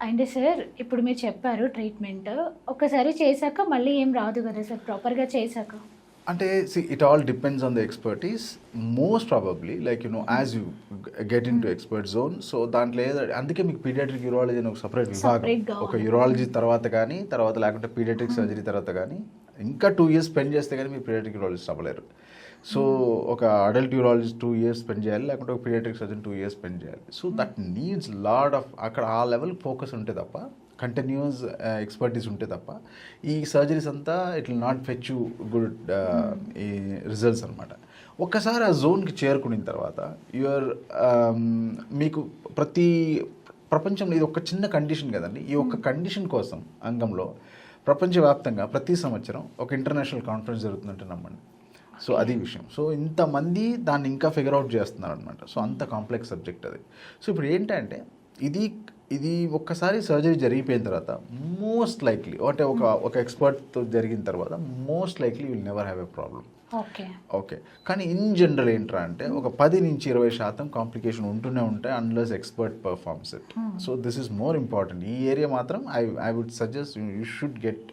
అండ్ సార్ ఇప్పుడు మీరు చెప్పారు ట్రీట్మెంట్ ఒకసారి చేశాక మళ్ళీ ఏం రాదు కదా సార్ ప్రాపర్గా చేశాక? అంటే it all depends on the expertise. Most probably like as you get in to expert zone. So దాంట్లో అందుకే మీకు పీడియాట్రిక్ యూరాలజీ అని ఒక సపరేట్ విభాగం, ఒక యూరాలజీ తర్వాత లేకుంటే పీడియాట్రిక్ సర్జరీ తర్వాత కానీ ఇంకా 2 years స్పెండ్ చేస్తే కానీ మీరు పీడియాట్రిక్ యూరాలజిస్ట్ అవ్వలేరు. సో ఒక అడల్ట్ యూరాలజిస్ట్ 2 years స్పెండ్ చేయాలి, లేకుంటే ఒక పీడియాట్రిక్ సర్జన్ 2 years స్పెండ్ చేయాలి. So that needs lot of అక్కడ ఆ లెవెల్ ఫోకస్ ఉంటే తప్ప, కంటిన్యూస్ ఎక్స్పర్టీస్ ఉంటే తప్ప ఈ సర్జరీస్ అంతా it will not fetch you good ఈ రిజల్ట్స్ అనమాట. ఒక్కసారి ఆ జోన్కి చేరుకున్న తర్వాత యూఆర్ మీకు ప్రపంచంలో ఇది ఒక చిన్న కండిషన్ కదండి. ఈ ఒక్క కండిషన్ కోసం అంగంలో ప్రపంచవ్యాప్తంగా ప్రతి సంవత్సరం ఒక ఇంటర్నేషనల్ కాన్ఫరెన్స్ జరుగుతుందంటే నమ్మండి. సో అది విషయం. సో ఇంతమంది దాన్ని ఇంకా ఫిగర్ అవుట్ చేస్తున్నారు అనమాట. సో అంత కాంప్లెక్స్ సబ్జెక్ట్ అది. సో ఇప్పుడు ఏంటంటే ఇది ఒక్కసారి సర్జరీ జరిగిపోయిన తర్వాత మోస్ట్ లైక్లీ అంటే ఒక ఎక్స్పర్ట్తో జరిగిన తర్వాత most likely will never have a problem. Okay, కానీ ఇన్ జనరల్ ఏంట్రా అంటే ఒక 10 నుంచి 20% కాంప్లికేషన్ ఉంటూనే ఉంటాయి unless expert performs it. So this is more important. ఈ ఏరియా మాత్రం I would suggest you should get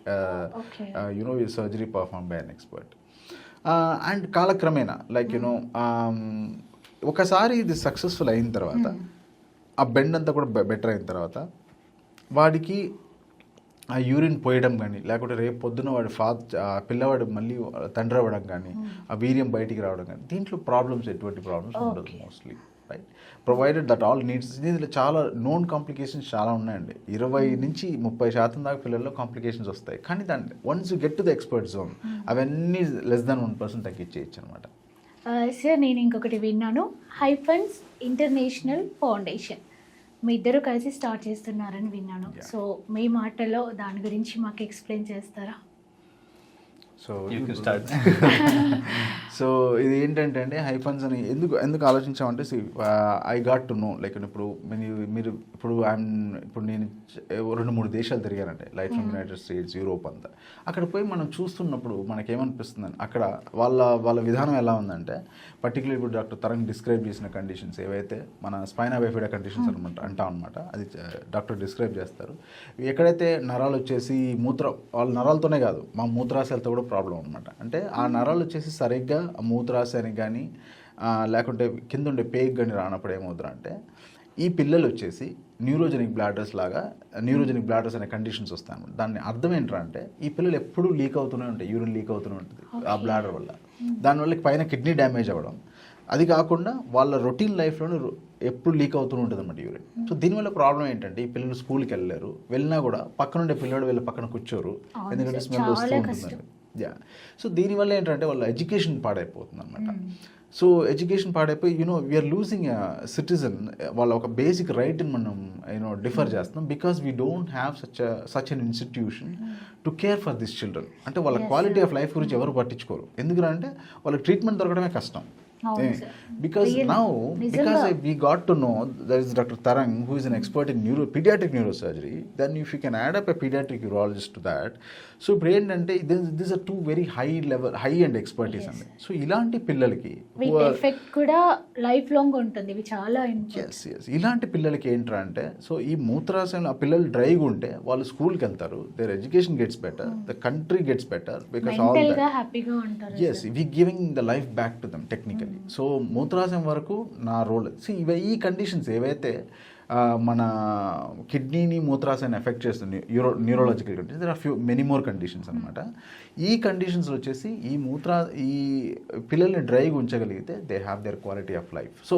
surgery perform by an expert. And కాలక్రమేణా లైక్ ఒకసారి ఇది సక్సెస్ఫుల్ అయిన తర్వాత ఆ బెండ్ అంతా కూడా బెటర్ అయిన తర్వాత వాడికి ఆ యూరిన్ పోయడం కానీ లేకుంటే రేపు పొద్దున వాడి పిల్లవాడు మళ్ళీ తండ్రి అవ్వడం కానీ ఆ వీర్యం బయటికి రావడం కానీ దీంట్లో ప్రాబ్లమ్స్ ఎటువంటి ప్రాబ్లమ్స్ ఉండదు mostly. Right, provided that all needs. దీనిలో చాలా నోన్ కాంప్లికేషన్స్ చాలా ఉన్నాయండి. 20-30% దాకా పిల్లల్లో కాంప్లికేషన్స్ వస్తాయి. కానీ దాన్ని once you get to the expert zone అవన్నీ లెస్ దాన్ 1% తగ్గించేయచ్చు అనమాట. సార్ నేను ఇంకొకటి విన్నాను, హైఫన్స్ ఇంటర్నేషనల్ ఫౌండేషన్ మీ ఇద్దరు కలిసి స్టార్ట్ చేస్తున్నారని విన్నాను. సో మీ మాటలో దాని గురించి మాకు ఎక్స్ప్లెయిన్ చేస్తారా? So You can start. So ఇది ఏంటంటే అండి, హైఫన్స్ అని ఎందుకు ఆలోచించామంటే, I got to know like ఇప్పుడు మీరు ఇప్పుడు నేను 2-3 దేశాలు తిరిగానంటే, like from United States, Europe అంతా. అక్కడ పోయి మనం చూస్తున్నప్పుడు మనకేమనిపిస్తుందని, అక్కడ వాళ్ళ విధానం ఎలా ఉందంటే, పర్టికులర్ ఇప్పుడు డాక్టర్ తరంగ్ డిస్క్రైబ్ చేసిన కండిషన్స్ ఏవైతే మన స్పైనా బైఫిడా కండిషన్స్ అంటాం అనమాట, అది డాక్టర్ డిస్క్రైబ్ చేస్తారు. ఎక్కడైతే నరాలు వచ్చేసి వాళ్ళ నరాలతోనే కాదు, మా మూత్రాశయాలతో కూడా ప్రాబ్లం అనమాట. అంటే ఆ నరాలు వచ్చేసి సరిగ్గా మూత్రాశయానికి కానీ లేకుంటే కింద ఉండే పేగ్ కానీ రానప్పుడు ఏమవుతుందంటే, ఈ పిల్లలు వచ్చేసి న్యూరోజెనిక్ బ్లాడర్స్ అనే కండిషన్స్ వస్తాయి అనమాట. దాన్ని అర్థం ఏంటంటే, ఈ పిల్లలు ఎప్పుడూ లీక్ అవుతూనే ఉంటాయి, యూరిన్ లీక్ అవుతూనే ఉంటుంది ఆ బ్లాడర్ వల్ల. దానివల్ల పైన కిడ్నీ డ్యామేజ్ అవ్వడం, అది కాకుండా వాళ్ళ రొటీన్ లైఫ్లోనే ఎప్పుడు లీక్ అవుతూనే ఉంటుంది అన్నమాట యూరిన్. సో దీనివల్ల ప్రాబ్లం ఏంటంటే, ఈ పిల్లలు స్కూల్కి వెళ్ళలేరు, వెళ్ళినా కూడా పక్కనుండే పిల్లడు వీళ్ళ పక్కన కూర్చోరు, ఎందుకంటే స్మెల్ వస్తూ ఉంటుందండి. సో దీనివల్ల ఏంటంటే వాళ్ళ ఎడ్యుకేషన్ పాడైపోతుంది అనమాట. సో ఎడ్యుకేషన్ పాడైపోయి వీఆర్ లూజింగ్ సిటిజన్, వాళ్ళ ఒక బేసిక్ రైట్ని మనం డిఫర్ చేస్తున్నాం, because we don't have such an institution to care for this children. అంటే వాళ్ళ క్వాలిటీ ఆఫ్ లైఫ్ గురించి ఎవరు పట్టించుకోరు, ఎందుకంటే వాళ్ళకి ట్రీట్మెంట్ దొరకడమే కష్టం. Because we got to know there is Dr. Tarang, who is an expert in pediatric neurosurgery. Then if you can add up a pediatric urologist to that, so brain ante these are two very high end expertise andi. So ilanti pillaliki వీటి effect కూడా life long ఉంటుంది, ఇవి చాలా yes ఇలాంటి పిల్లలకి ఏంట్రా అంటే, so ఈ మూత్రాశయం ఆ పిల్లలు డ్రైగా ఉంటే వాళ్ళు స్కూల్కి వెళ్తారు, their education gets better, the country gets better, because all that హ్యాపీగా ఉంటారు. yes we giving the life back to them technically. So మూత్రాశయం వరకు నా రోల్. సో ఈ కండిషన్స్ ఏవైతే మన కిడ్నీని మూత్రాశయాన్ని ఎఫెక్ట్ చేస్తుంది, neurological conditions, there are many more conditions అనమాట. ఈ కండిషన్స్ వచ్చేసి ఈ పిల్లల్ని డ్రైగా ఉంచగలిగితే they have their quality of life. So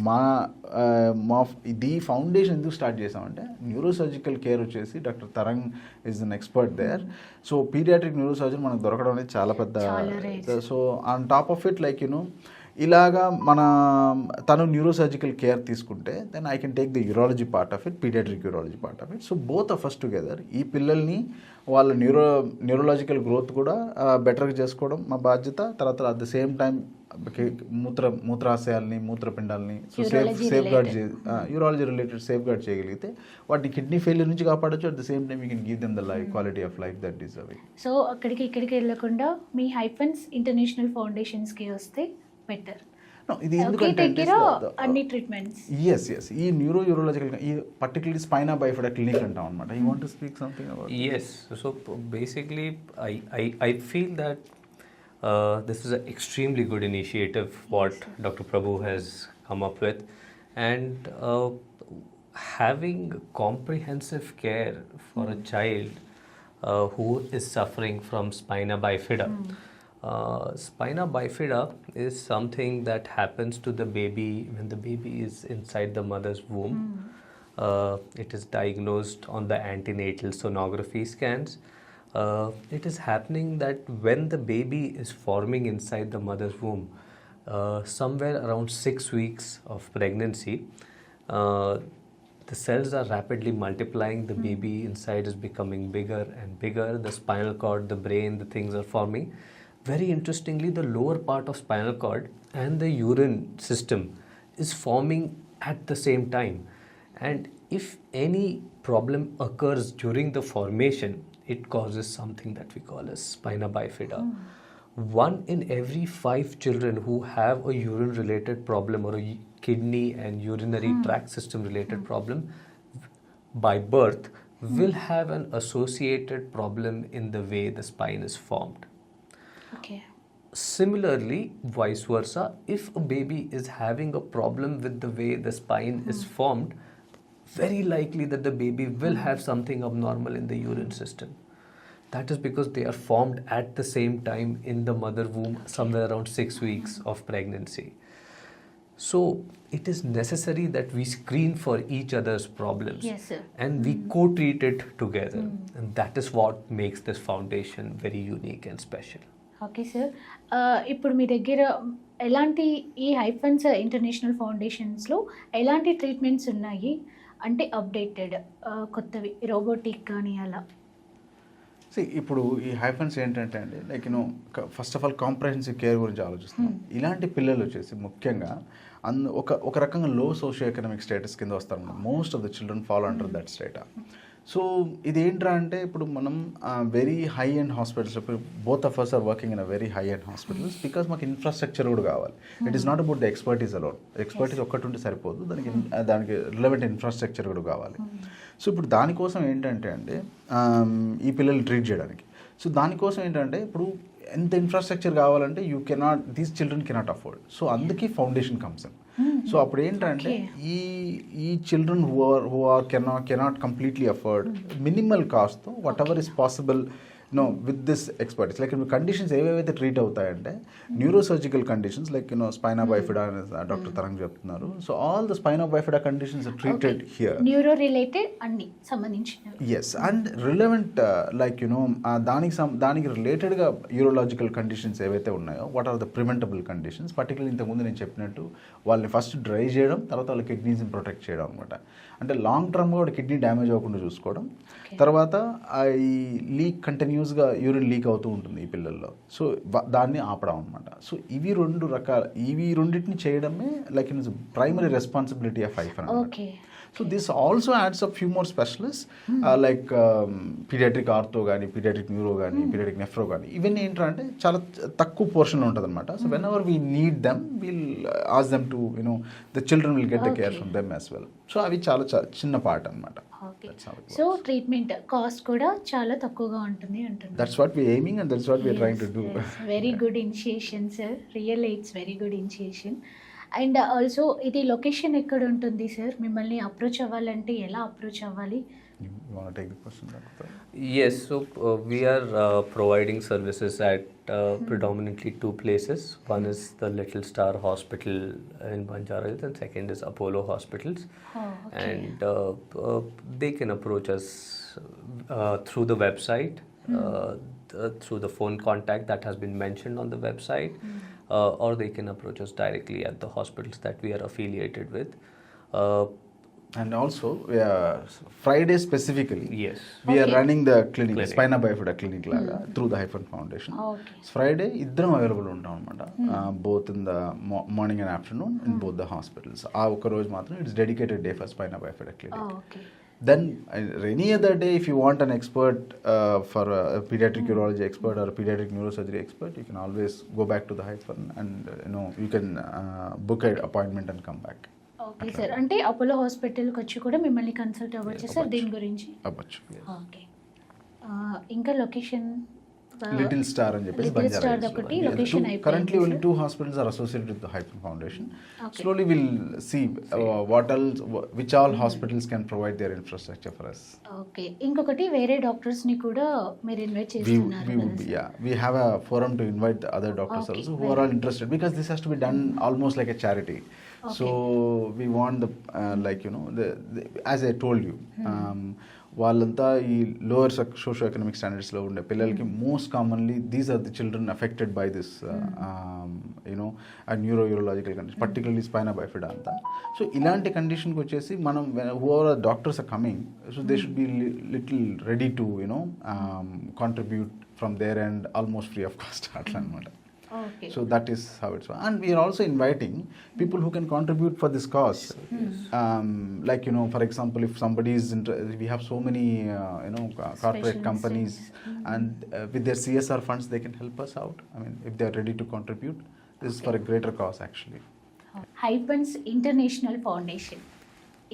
మా ఇది ఫౌండేషన్ ఎందుకు స్టార్ట్ చేసామంటే, న్యూరోసర్జికల్ కేర్ వచ్చేసి doctor Tarang is an expert there. So pediatric neurosurgeon మనకు దొరకడం అనేది చాలా పెద్ద. So on top of it like ఇలాగా తను న్యూరోసర్జికల్ కేర్ తీసుకుంటే, then I can take the urology part of it, paediatric urology part of it. So both of us together ఈ పిల్లల్ని వాళ్ళ న్యూరోలాజికల్ గ్రోత్ కూడా బెటర్గా చేసుకోవడం మా బాధ్యత. తర్వాత అట్ ద సేమ్ టైం మూత్రాశయాల్ని, మూత్రపిండాలని safeguard urology related safeguard చేయగలిగితే వాటిని కిడ్నీ ఫెయిల్యూర్ నుంచి కాపాడచ్చు. At the same time you can give them the life quality of life that deserving. So ఇక్కడికి వెళ్ళకుండా మీ హైఫన్స్ ఇంటర్నేషనల్ ఫౌండేషన్స్కి వస్తే బెటర్. ఇది ఎందుకంటే అన్ని ట్రీట్మెంట్స్ yes ఈ న్యూరోలాజికల్ ఈ పర్టికులర్లీ స్పైనా బైఫిడా క్లినిక్ అంటాం అనమాట. You want to speak something about? Yes, so basically I feel that this is an extremely good initiative what Dr. Prabhu has come up with, and having comprehensive care for a child who is suffering from spina bifida. Spina bifida is something that happens to the baby when the baby is inside the mother's womb. It is diagnosed on the antenatal sonography scans. It is happening that when the baby is forming inside the mother's womb, somewhere around 6 weeks of pregnancy, the cells are rapidly multiplying, the baby inside is becoming bigger and bigger, the spinal cord, the brain, the things are forming. Very interestingly, the lower part of spinal cord and the urine system is forming at the same time. And if any problem occurs during the formation, it causes something that we call as spina bifida. 1 in every 5 children who have a urine related problem or a kidney and urinary tract system related problem by birth will have an associated problem in the way the spine is formed. Okay. Similarly, vice versa, if a baby is having a problem with the way the spine is formed, very likely that the baby will have something abnormal in the urine system. That is because they are formed at the same time in the mother womb, somewhere around 6 weeks of pregnancy. So it is necessary that we screen for each other's problems Yes, sir. and we co-treat it together. And that is what makes this foundation very unique and special. Okay sir. ఇప్పుడు మీ దగ్గర ఎలాంటి ఈ Hyphens international ఫౌండేషన్స్లో ఎలాంటి treatments ఉన్నాయి అంటే updated కొత్తవి robotic కానీ అలా? ఇప్పుడు ఈ హైఫన్స్ ఏంటంటే అండి, like first of all comprehensive care గురించి ఆలోచిస్తున్నాం. ఇలాంటి పిల్లలు వచ్చేసి ముఖ్యంగా ఒక రకంగా లో సోషియో ఎకనామిక్ స్టేటస్ కింద వస్తారు. Most of the children fall under that strata. So ఇదేంట్రా అంటే ఇప్పుడు మనం వెరీ హై ఎండ్ హాస్పిటల్స్, ఇప్పుడు both of us are working in a very high end hospitals because మాకు ఇన్ఫ్రాస్ట్రక్చర్ కూడా కావాలి. It is not about the expertise alone. Expertise ఒక్కటి ఉంటే సరిపోదు, దానికి రిలవెంట్ ఇన్ఫ్రాస్ట్రక్చర్ కూడా కావాలి. సో ఇప్పుడు దానికోసం ఏంటంటే అండి, ఈ పిల్లల్ని ట్రీట్ చేయడానికి, సో దానికోసం ఏంటంటే ఇప్పుడు ఎంత ఇన్ఫ్రాస్ట్రక్చర్ కావాలంటే these children cannot afford. So అందుకే ఫౌండేషన్ కమ్స్ ఇన్. సో అప్పుడు ఏంటంటే ఈ children who are cannot completely afford, minimal కాస్ట్తో whatever is possible with this expertise, like conditions ఏవేవైతే ట్రీట్ అవుతాయంటే neurosurgical conditions like spina bifida అని doctor Tarang చెప్తున్నారు. So all the spina bifida conditions are treated here. Neuro related అన్ని సంబంధించినవి. Yes, and relevant like దానికి రిలేటెడ్గా urological conditions ఏవైతే ఉన్నాయో what are the preventable conditions. Particular ఇంతకుముందు నేను చెప్పినట్టు వాళ్ళని ఫస్ట్ డ్రై చేయడం, తర్వాత వాళ్ళ కిడ్నీస్ని ప్రొటెక్ట్ చేయడం అనమాట. అంటే లాంగ్ టర్మ్గా వాడి కిడ్నీ డ్యామేజ్ అవ్వకుండా చూసుకోవడం. తర్వాత ఈ లీక్ కంటిన్యూస్గా యూరిన్ లీక్ అవుతూ ఉంటుంది ఈ పిల్లల్లో, సో దాన్ని ఆపడం అనమాట. సో ఇవి రెండింటిని చేయడమే like in primary responsibility of hyphen. So this also adds up few more specialist like paediatric ortho కానీ, పీడియాట్రిక్ న్యూరో కానీ, పీడియాట్రిక్ నెఫ్రో కానీ. ఇవన్నీ ఏంటంటే చాలా తక్కువ పోర్షన్లో ఉంటుంది అనమాట. So whenever we need them will ask them to the children will get the care from them as well. సో అవి చాలా చిన్న పార్ట్ అనమాట. సో ట్రీట్మెంట్ కాస్ట్ కూడా చాలా తక్కువగా ఉంటుంది అంటున్నారు. That's what we aiming and that's what we are trying to do. Very good initiation sir, really it's very good initiation. And also ఇది లొకేషన్ ఎక్కడ ఉంటుంది సార్? మిమ్మల్ని అప్రోచ్ అవ్వాలంటే ఎలా అప్రోచ్ అవ్వాలి? You want to take the question, Doctor? Yes, so we are providing services at predominantly two places. One is the Little Star Hospital in Banjara Hills and second is Apollo Hospitals. And they can approach us through the website, through the phone contact that has been mentioned on the website, or they can approach us directly at the hospitals that we are affiliated with. And also, Friday specifically, Yes. we are running the clinic, Spina Bifida clinic laga, through the Hyphen Foundation. Friday, ఇద్దరం available ఉంటాం అనమాట, both in the morning and afternoon in both the hospitals. ఆ ఒక్క రోజు మాత్రం it's dedicated day for Spina Bifida clinic. Then any other day, if you want an expert for a pediatric urology expert or a pediatric neurosurgery expert, you can always go back to the Hyphen and you can book an appointment and come back. Okay sir. అంటే Apollo హాస్పిటల్కి వచ్చి కూడా మిమ్మల్ని consult అవ్వచ్చు sir దీని గురించి? అవ్వచ్చు. Okay. ఇంకా లొకేషన్ లిటిల్ స్టార్ అని చెప్పేసి currently only 2 hospitals are associated with the hyphen foundation. Slowly will see what else which all hospitals can provide their infrastructure for us. Okay. ఇంకొకటి వేరే డాక్టర్స్ ని కూడా మీరు ఇన్వైట్ చేస్తున్నారు కదా? We have a forum to invite the other doctors also who are all interested, because this has to be done almost like a charity. So we want the as I told you, వాళ్ళంతా ఈ lower socio economic స్టాండర్డ్స్లో ఉండే పిల్లలకి most commonly these are the children affected by this neurological condition, particularly spina bifida అంతా. So ఇలాంటి కండిషన్కి వచ్చేసి మనం who are doctors are coming, so they should be little ready to contribute from there and almost free of cost అట్లా అనమాట. So that is how it's, and we are also inviting people who can contribute for this cause. Like for example, if somebody is we have so many corporate companies and with their CSR funds they can help us out. I mean, if they are ready to contribute, this is for a greater cause actually. Hyphens International Foundation.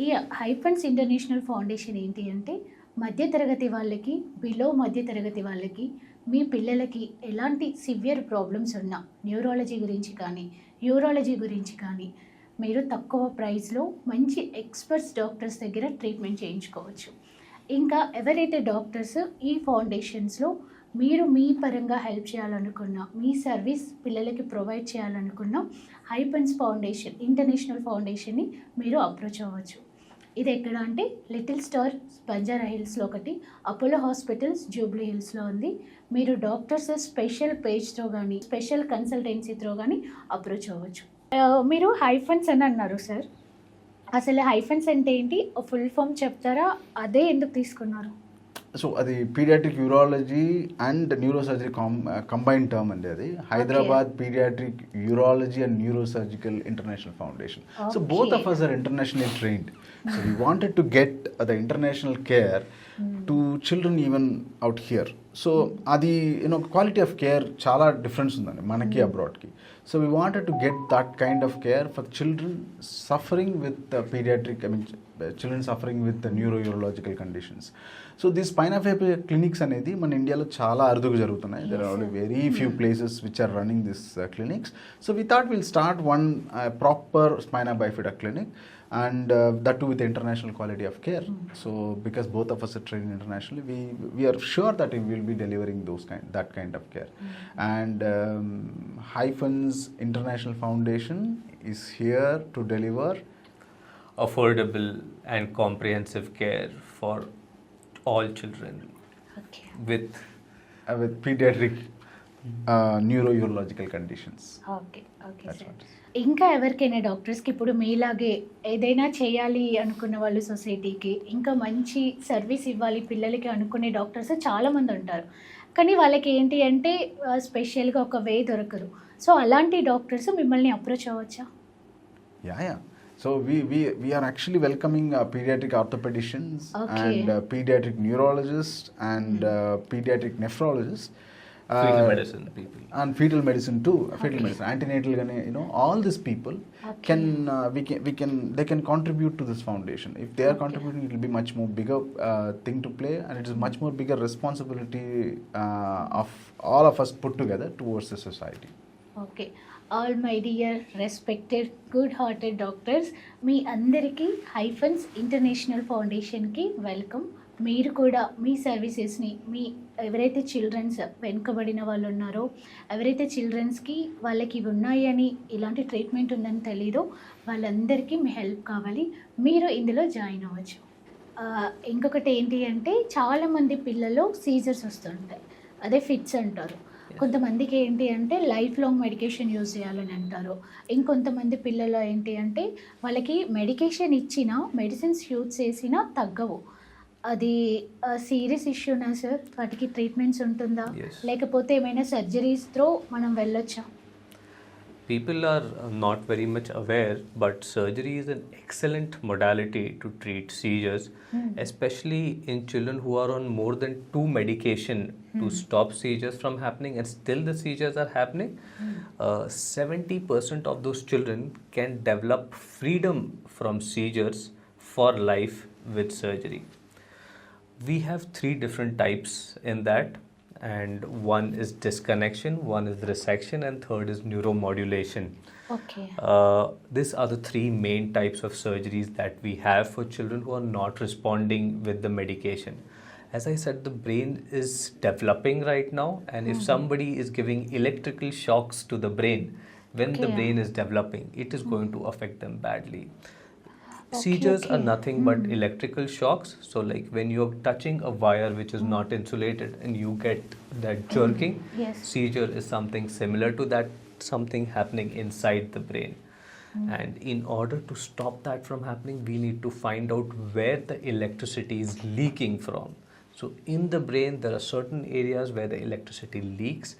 ఈ Hyphens International Foundation ఏంటి అంటే మధ్యతరగతి వాళ్ళకి, below మధ్యతరగతి వాళ్ళకి, మీ పిల్లలకి ఎలాంటి severe problems ఉన్నా న్యూరాలజీ గురించి కానీ, యూరాలజీ గురించి కానీ మీరు తక్కువ ప్రైస్లో మంచి ఎక్స్పర్ట్స్ డాక్టర్స్ దగ్గర ట్రీట్మెంట్ చేయించుకోవచ్చు. ఇంకా ఎవరైతే డాక్టర్స్ ఈ ఫౌండేషన్స్లో మీరు మీ పరంగా హెల్ప్ చేయాలనుకున్నా, మీ సర్వీస్ పిల్లలకి ప్రొవైడ్ చేయాలనుకున్నా హైపెన్స్ ఫౌండేషన్ ఇంటర్నేషనల్ ఫౌండేషన్ని మీరు అప్రోచ్ అవ్వచ్చు. ఇది ఎక్కడ అంటే లిటిల్ స్టార్ బంజారా హిల్స్లో ఒకటి, అపోలో హాస్పిటల్స్ జూబ్లీ హిల్స్లో ఉంది. మీరు డాక్టర్స్ స్పెషల్ పేజ్తో కానీ స్పెషల్ కన్సల్టెన్సీతో కానీ అప్రోచ్ అవ్వచ్చు. మీరు హైఫన్స్ అని అన్నారు సార్, అసలు హైఫన్స్ అంటే ఏంటి, ఫుల్ ఫామ్ చెప్తారా, అదే ఎందుకు తీసుకున్నారు? సో అది pediatric urology and neurosurgery combined term అండి. అది Hyderabad Pediatric urology and Neurosurgical International Foundation. So both of us are internationally trained. So we wanted to get the international care to children even out here. So అది quality of care చాలా difference ఉందండి మనకి అబ్రాడ్కి. So we wanted to get that kind of care for children suffering with pediatric children suffering with neurourological conditions. So the spine of clinics అనేది మన ఇండియాలో చాలా అరుదుగా జరుగుతున్నాయి. There are very few places which are running this clinics. So we thought will start one proper spina bifida clinic, and that too with international quality of care. So because both of us are trained internationally, we are sure that we will be delivering that kind of care. And Hyphens International Foundation is here to deliver affordable and comprehensive care for all children okay with with pediatric neurourological conditions. Okay okay That's sir. what it is. ఇంకా ఎవరికైనా డాక్టర్స్కి ఇప్పుడు మీలాగే ఏదైనా చేయాలి అనుకున్న వాళ్ళు సొసైటీకి ఇంకా మంచి సర్వీస్ ఇవ్వాలి పిల్లలకి అనుకునే డాక్టర్స్ చాలామంది ఉంటారు, కానీ వాళ్ళకి ఏంటి అంటే స్పెషల్గా ఒక వే దొరకరు. సో అలాంటి డాక్టర్స్ మిమ్మల్ని approach అవ్వచ్చా? Yeah. So we are actually welcoming pediatric orthopedicians Okay. and pediatric neurologists and pediatric nephrologists. fetal medicine people. And fetal medicine too. Fetal Okay. medicine, antenatal, all these people Okay. they can contribute to this foundation. If they are Okay. contributing, it will be much more bigger thing to play, and it is much more bigger responsibility of all of us put together towards the society. Okay, all my dear respected good hearted doctors, మీ అందరికీ Hyphens international ఫౌండేషన్కి welcome. మీరు కూడా మీ సర్వీసెస్ని మీ ఎవరైతే children's వెనుకబడిన వాళ్ళు ఉన్నారో, ఎవరైతే చిల్డ్రన్స్కి వాళ్ళకి ఇవి ఉన్నాయి అని ఇలాంటి ట్రీట్మెంట్ ఉందని తెలీదో వాళ్ళందరికీ మీ హెల్ప్ కావాలి, మీరు ఇందులో జాయిన్ అవ్వచ్చు. ఇంకొకటి ఏంటి అంటే చాలామంది పిల్లలు సీజర్స్ వస్తుంటాయి, అదే ఫిట్స్ అంటారు. కొంతమందికి ఏంటి అంటే లైఫ్ లాంగ్ మెడికేషన్ యూజ్ చేయాలని అంటారు. ఇంకొంతమంది పిల్లలు ఏంటి అంటే వాళ్ళకి మెడికేషన్ ఇచ్చినా మెడిసిన్స్ యూజ్ చేసినా తగ్గవు. అది సీరియస్ ఇష్యూనా సార్? వాటికి ట్రీట్మెంట్స్ ఉంటుందా, Yes. లేకపోతే ఏమైనా సర్జరీస్ త్రో మనం వెళ్ళొచ్చా? People are not very much aware, but surgery is an excellent modality to treat seizures, especially in children who are on more than 2 medication to stop seizures from happening, and still the seizures are happening. 70% of those children can develop freedom from seizures for life with surgery. We have 3 different types in that, and one is disconnection, one is resection, and third is neuromodulation. Okay, These are the 3 main types of surgeries that we have for children who are not responding with the medication. As I said, the brain is developing right now, and if somebody is giving electrical shocks to the brain when the Okay. brain is developing, it is going to affect them badly. Seizures are okay. nothing but electrical shocks. So like when you're touching a wire which is not insulated and you get that jerking, yes. seizure is something similar to that, something happening inside the brain. And in order to stop that from happening, we need to find out where the electricity is leaking from. So in the brain, there are certain areas where the electricity leaks.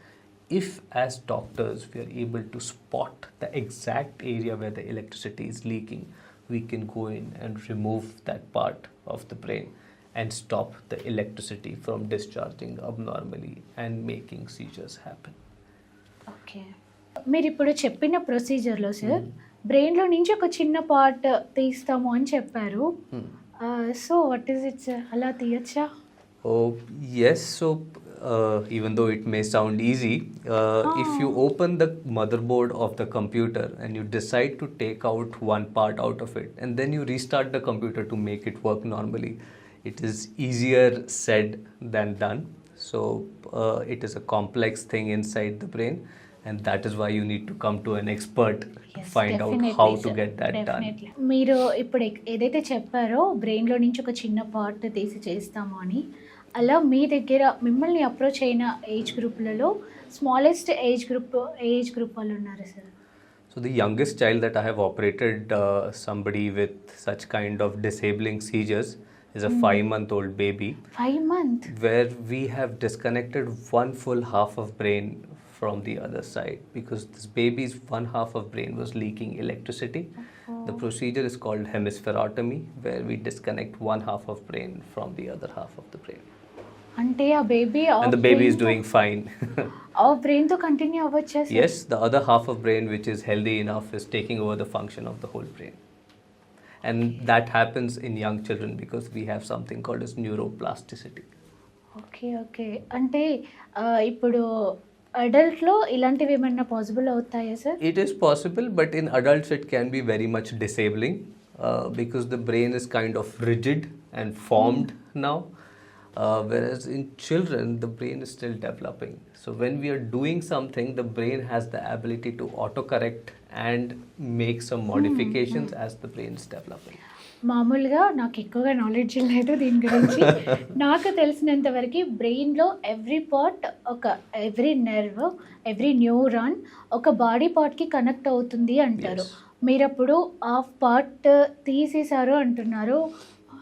If as doctors we are able to spot the exact area where the electricity is leaking, we can go in and remove that part of the brain and stop the electricity from discharging abnormally and making seizures happen. Okay, మీరు ఇప్పుడు చెప్పిన ప్రొసీజర్లో sir బ్రెయిన్లో నుంచి ఒక చిన్న part తీస్తాము అని చెప్పారు. So what is it sir, అలా తీయచ్చా? Oh, yes. So, even though it may sound easy, if you open the motherboard of the computer and you decide to take out one part out of it and then you restart the computer to make it work normally, it is easier said than done. So it is a complex thing inside the brain, and that is why you need to come to an expert to Yes, find out definitely, how to sir. get that done. Definitely. మీరు ఇప్పుడు ఏదైతే చెప్పారో బ్రెయిన్లో నుంచి ఒక చిన్న part తీసి చేస్తాము అని, అలా మీ దగ్గర మిమ్మల్ని అప్రోచ్ అయిన ఏజ్ గ్రూప్లలో స్మాలెస్ట్ ఏజ్ గ్రూప్ వాళ్ళు ఉన్నారు sir? So the youngest child that I have operated, somebody with such kind of disabling seizures, is a 5-month-old baby, 5 months. where we have disconnected one full half of brain from the other side because this baby's one half of brain was leaking electricity. The procedure is called hemispherotomy, where we disconnect one half of brain from the other half of the brain. అంటే ఆ baby And the baby is doing fine. ఆ బ్రెయిన్తో continue అవ్వచ్చా sir? Yes, the other half of brain which is healthy enough is taking over the function of the whole brain. And that happens in young children because we have something called as neuroplasticity. Okay okay. అంటే ఇప్పుడు అడల్ట్లో ఇలాంటివి ఏమన్నా possible అవుతాయా sir? It is possible, but in adults it can be very much disabling because the brain is kind of rigid and formed now. Whereas in children, the brain is still developing. So when we are doing something, the brain has the ability to autocorrect and make some modifications as the brain is developing. మామూలుగా నాకు ఎక్కువగా knowledge లేదు దీని గురించి. నాకు తెలిసినంత వరకు బ్రెయిన్లో every part every nerve, every neuron ఒక బాడీ పార్ట్కి కనెక్ట్ అవుతుంది అంటారు. Yes. మీరు అప్పుడు ఆ పార్ట్ తీసేశారు అంటున్నారు.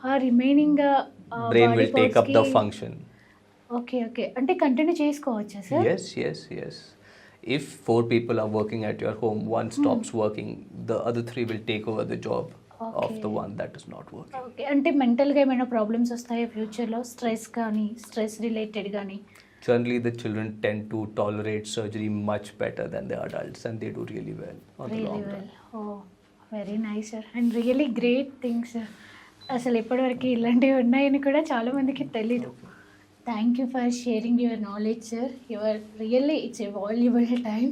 ఆ remaining Brain will take up the function. Okay okay. అంటే కంటిన్యూ చేసుకోవచ్చా sir? Yes. If 4 people are working at your home, one stops working, the other 3 will take over the job of Okay. the one that is not working. Okay. అంటే మెంటల్గా ఏమైనా problems వస్తాయా ఫ్యూచర్లో? Stress కానీ, stress related కానీ? Generally, the children tend to tolerate surgery much better than the adults, and they do really well on the long run. Very nice sir and really great thing sir. అసలు ఇప్పటివరకు ఇలాంటివి ఉన్నాయని కూడా చాలామందికి తెలీదు. Thank you for sharing your knowledge sir. Your really it's a valuable time.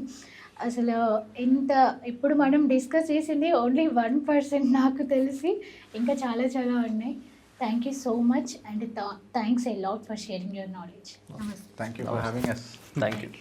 అసలు ఇంత ఇప్పుడు మనం డిస్కస్ చేసింది ఓన్లీ 1% నాకు తెలిసి, ఇంకా చాలా చాలా ఉన్నాయి. Thank you so much and thanks a lot for sharing your knowledge. నమస్తే. Thank you for having us. Thank you.